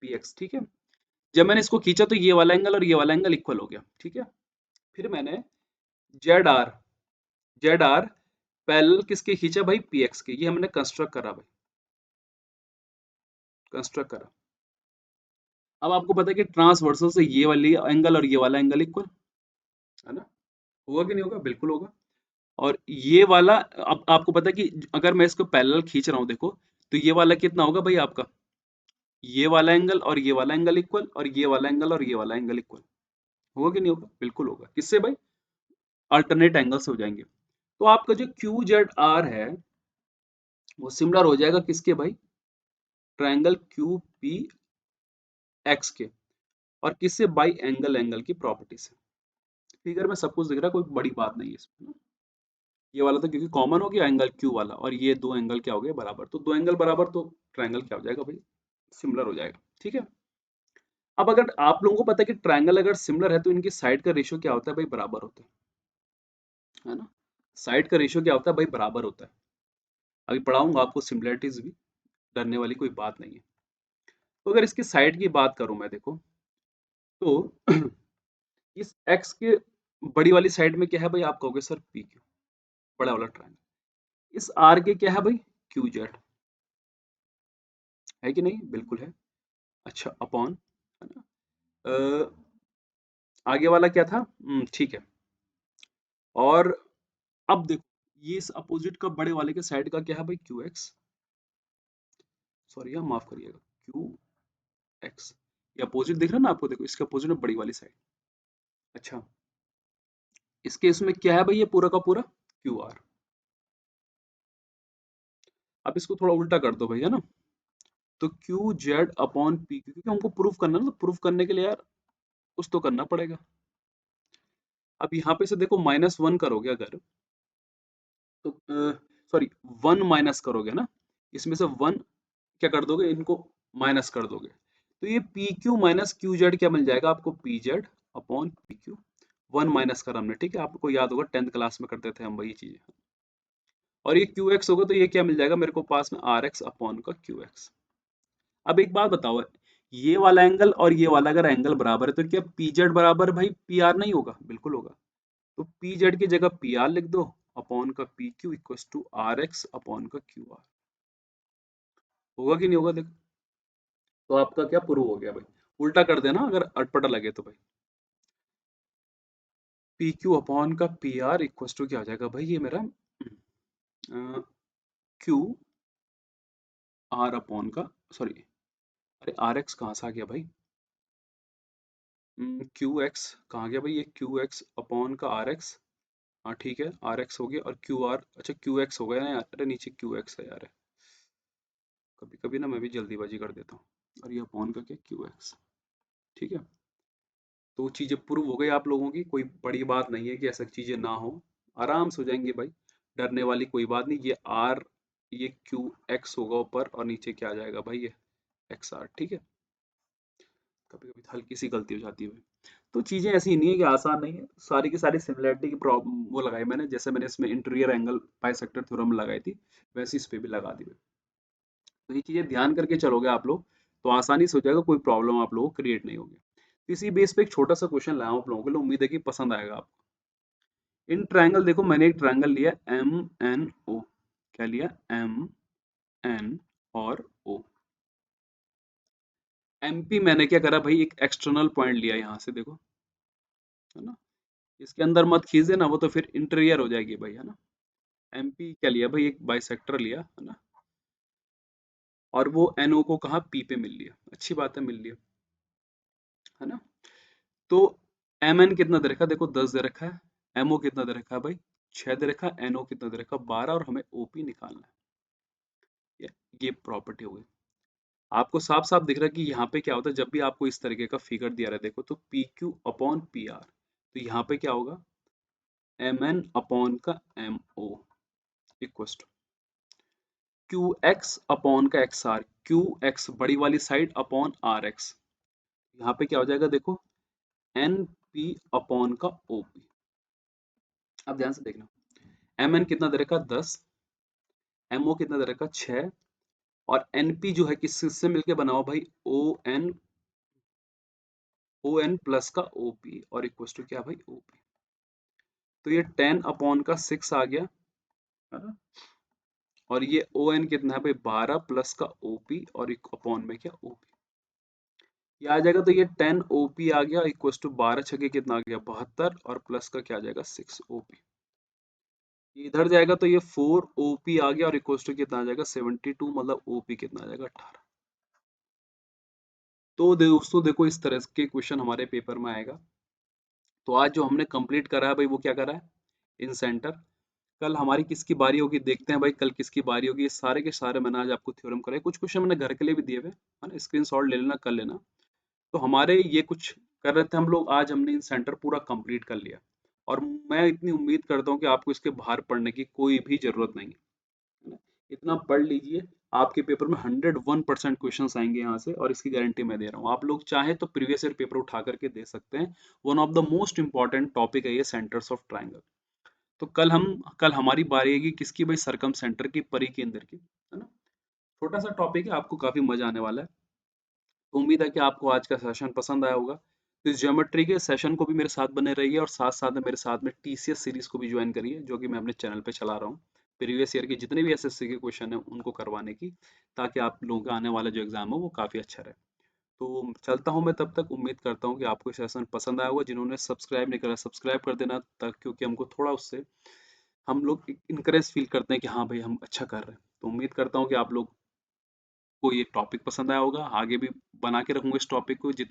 PX। ठीक है। जब मैंने इसको खींचा तो ये वाला एंगल और ये वाला एंगल इक्वल हो गया। ठीक है। फिर मैंने ZR ZR पैरेलल किसके खींचा भाई? PX के। ये हमने कंस्ट्रक्ट करा भाई, कंस्ट्रक्ट करा। अब आपको पता है कि ट्रांसवर्सल से ये वाली एंगल और ये वाला एंगल इक्वल, है ना? होगा कि नहीं होगा? बिल्कुल होगा। और ये वाला, अब आपको पता है कि अगर मैं इसको पैरेलल खींच रहा हूँ देखो, तो ये वाला कितना होगा भाई आपका? ये वाला एंगल और ये वाला एंगल इक्वल, और ये वाला एंगल और ये वाला एंगल इक्वल। होगा कि नहीं होगा? बिल्कुल होगा। किससे भाई? अल्टरनेट एंगल से हो जाएंगे। तो आपका जो क्यू जेड आर है वो सिमिलर हो जाएगा किसके भाई, ट्रायंगल क्यू पी एक्स के, और किससे, बाई एंगल एंगल की प्रॉपर्टी से। फिगर में सब कुछ दिख रहा है, कोई बड़ी बात नहीं है इसमें ना। ये वाला तो क्योंकि कॉमन हो गया एंगल क्यू वाला, और ये दो एंगल क्या हो गए बराबर, तो दो एंगल बराबर तो ट्रायंगल क्या हो जाएगा भाई, सिमिलर हो जाएगा। ठीक है, अब अगर आप लोगों को पता है कि ट्रायंगल अगर सिमिलर है तो इनकी साइड का रेशियो क्या होता है भाई, बराबर होता है ना। साइड का रेशियो क्या होता है भाई, बराबर होता है। अभी पढ़ाऊंगा आपको सिमिलरिटीज भी, डरने वाली कोई बात नहीं है। तो अगर इसकी साइड की बात करूं मैं, देखो तो इस x के बड़ी वाली साइड में क्या है भाई, आप कहोगे सर पी क्यू, बड़ा वाला ट्रायंगल। इस r के क्या है भाई, क्यू जेड, है कि नहीं, बिल्कुल है। अच्छा अपॉन, है ना। आगे वाला क्या था, ठीक है। और अब देखो, ये इस अपोजिट का बड़े वाले के साइड का क्या है भाई, क्यू एक्स, सॉरी यार माफ करिएगा, क्यू एक्स। ये अपोजिट दिख रहा है ना आपको, देखो इसके अपोजिट में बड़ी वाली साइड। अच्छा, इसके इसमें क्या है भाई, ये पूरा का पूरा क्यू आर। अब इसको थोड़ा उल्टा कर दो भाई, है ना। तो Q Z upon P Q, क्योंकि हमको प्रूफ करना है ना, तो प्रूफ करने के लिए यार कुछ तो करना पड़ेगा। अब यहाँ पे से देखो -1 करोगे अगर, तो सॉरी 1 माइनस करोगे ना, इसमें से 1 क्या कर दोगे, इनको माइनस कर दोगे, तो ये P Q minus Q Z क्या मिल जाएगा आपको, P Z upon P Q. 1 minus करा हमने, ठीक है, आपको याद होगा 10th क्लास में करते थे हम वही चीजें। और ये क्यू एक्स होगा तो ये क्या मिल जाएगा मेरे को पास में, आर एक्स अपॉन का क्यू एक्स। अब एक बात बताओ, ये वाला एंगल और ये वाला अगर एंगल बराबर है तो क्या पी जेड बराबर भाई पी आर नहीं होगा, बिल्कुल होगा। तो पी जेड की जगह पी आर लिख दो, अपॉन का P Q equal to R X upon का क्यू आर। होगा कि नहीं होगा, देखो। तो आपका क्या प्रूव हो गया भाई, उल्टा कर देना अगर अटपटा लगे तो भाई। पी क्यू अपॉन का पी आर इक्व टू क्या हो जाएगा भाई, ये मेरा क्यू आर अपॉन का, सॉरी अरे आर एक्स कहाँ से आ गया भाई, क्यू एक्स कहाँ गया भाई, ये क्यू एक्स अपॉन का आर एक्स। हाँ ठीक है, आर एक्स हो गया और क्यू आर, अच्छा क्यू एक्स हो गया ना यार, अरे नीचे क्यू एक्स है यार, कभी कभी ना मैं भी जल्दीबाजी कर देता हूँ। और ये अपॉन का क्या, क्यू एक्स। ठीक है, तो चीज़ें प्रूव हो गई आप लोगों की, कोई बड़ी बात नहीं है कि ऐसा चीज़ें ना हो, आराम से हो जाएंगे भाई, डरने वाली कोई बात नहीं। ये आर, ये क्यू एक्स होगा ऊपर, और नीचे क्या आ जाएगा भाई, ये एक्स आर। ठीक है, कभी कभी हल्की सी गलती हो जाती है भाई। तो चीजें ऐसी नहीं है कि आसान नहीं है, सारी की सारी सिमिलरिटी की प्रॉब्लम वो लगाई मैंने, जैसे मैंने इसमें इंटीरियर एंगल बाइसेक्टर थ्योरम लगाई थी, वैसे इस पे भी लगा दी। तो ये चीजें ध्यान करके चलोगे आप लोग तो आसानी से हो जाएगा, कोई प्रॉब्लम आप लोगों को क्रिएट नहीं होगी। तो इसी बेस पे एक छोटा सा क्वेश्चन लाया हूं आप लोगों के लिए, उम्मीद है कि पसंद आएगा आपको। इन ट्रायंगल देखो, मैंने एक ट्रायंगल लिया एम एन ओ, क्या लिया, एम एन और ओ। एमपी मैंने क्या करा भाई, एक एक्सटर्नल पॉइंट लिया यहाँ से, देखो, है ना। इसके अंदर मत खींच देना, वो तो फिर इंटीरियर हो जाएगी भाई, है ना। एमपी क्या लिया भाई, एक बाइसेक्टर लिया, है ना। और वो एनओ को कहा, पी पे मिल लिया, अच्छी बात है, मिल लिया, है ना। तो एम एन कितना दे रखा है, देखो 10 दे रखा है। एमओ कितना दे रखा है भाई, 6 दे रखा है। एनओ कितना दे रखा है, 12, और हमें ओपी निकालना है। ये प्रॉपर्टी हो गई। आपको साफ साफ दिख रहा है कि यहाँ पे क्या होता है, जब भी आपको इस तरीके का फिगर दिया रहा है, देखो तो P Q upon P R, तो यहाँ पे क्या होगा, एम एन अपॉन का M O equal to Q X upon का एक्स आर, क्यू एक्स बड़ी वाली साइड अपॉन आर एक्स। यहाँ पे क्या हो जाएगा, देखो एन पी अपॉन का ओ पी। अब ध्यान से देखना, एम एन कितना दे रखा, 10, एम ओ कितना दे रखा, 6, और एन पी जो है किससे मिलके बना हुआ भाई, ओ एन प्लस का ओ पी, और इक्व टू क्या भाई, ओ पी। तो ये 10 अपॉन का 6 आ गया, है ना। और ये ओ एन कितना है भाई, 12 प्लस का ओ पी, और एक अपॉन में क्या, ओ पी। ये आ जाएगा, तो ये 10 ओ पी आ गया इक्व टू 12 छके कितना आ गया, 72, और प्लस का क्या आ जाएगा, 6 ओ पी। ये इधर जाएगा तो ये 4 ओपी आ गया, और इक्व टू कितना आ जाएगा, 72, मतलब ओपी कितना आ जाएगा, 18। तो दोस्तों देखो, इस तरह के क्वेश्चन हमारे पेपर में आएगा। तो आज जो हमने कंप्लीट करा है भाई, वो क्या करा है, इन सेंटर कल हमारी किसकी बारी होगी, देखते हैं भाई कल किसकी बारी होगी। ये सारे के सारे मैंने आज आपको थ्योरम कराए, कुछ क्वेश्चन मैंने घर के लिए भी दिए हुए, है ना, स्क्रीनशॉट ले लेना, कर लेना। तो हमारे ये कुछ कर रहे थे हम लोग, आज हमने इन सेंटर पूरा कंप्लीट कर लिया। और मैं इतनी उम्मीद करता हूँ कि आपको इसके बाहर पढ़ने की कोई भी जरूरत नहीं है ना। इतना पढ़ लीजिए, आपके पेपर में 101% क्वेश्चन आएंगे यहाँ से, और इसकी गारंटी मैं दे रहा हूँ। आप लोग चाहें तो प्रीवियस ईयर पेपर उठा करके दे सकते हैं। One of the most important topic है ये, सेंटर्स ऑफ ट्राइंगल। तो कल हमारी बारी आएगी किसकी भाई, सरकम सेंटर की, परिकेंद्र की, है ना। छोटा सा टॉपिक है, आपको काफी मजा आने वाला है। तो उम्मीद है कि आपको आज का सेशन पसंद आया होगा। तो इस ज्योमेट्री के सेशन को भी मेरे साथ बने रहिए, और साथ साथ में मेरे साथ में टीसीएस सीरीज को भी ज्वाइन करिए, जो कि मैं अपने चैनल पे चला रहा हूँ, प्रीवियस ईयर के जितने भी एसएससी के क्वेश्चन है उनको करवाने की, ताकि आप लोगों का आने वाला जो एग्जाम हो वो काफी अच्छा रहे। तो चलता हूँ मैं, तब तक उम्मीद करता हूँ कि आपको ये सेशन पसंद आया होगा। जिन्होंने सब्सक्राइब नहीं करा, सब्सक्राइब कर देना, तक क्योंकि हमको थोड़ा उससे हम लोग इनकरेज फील करते हैं कि हाँ भाई हम अच्छा कर रहे हैं। तो उम्मीद करता हूँ कि आप लोग को ये टॉपिक पसंद आया होगा। आगे भी बना के रखूंगा इस टॉपिक को, जितने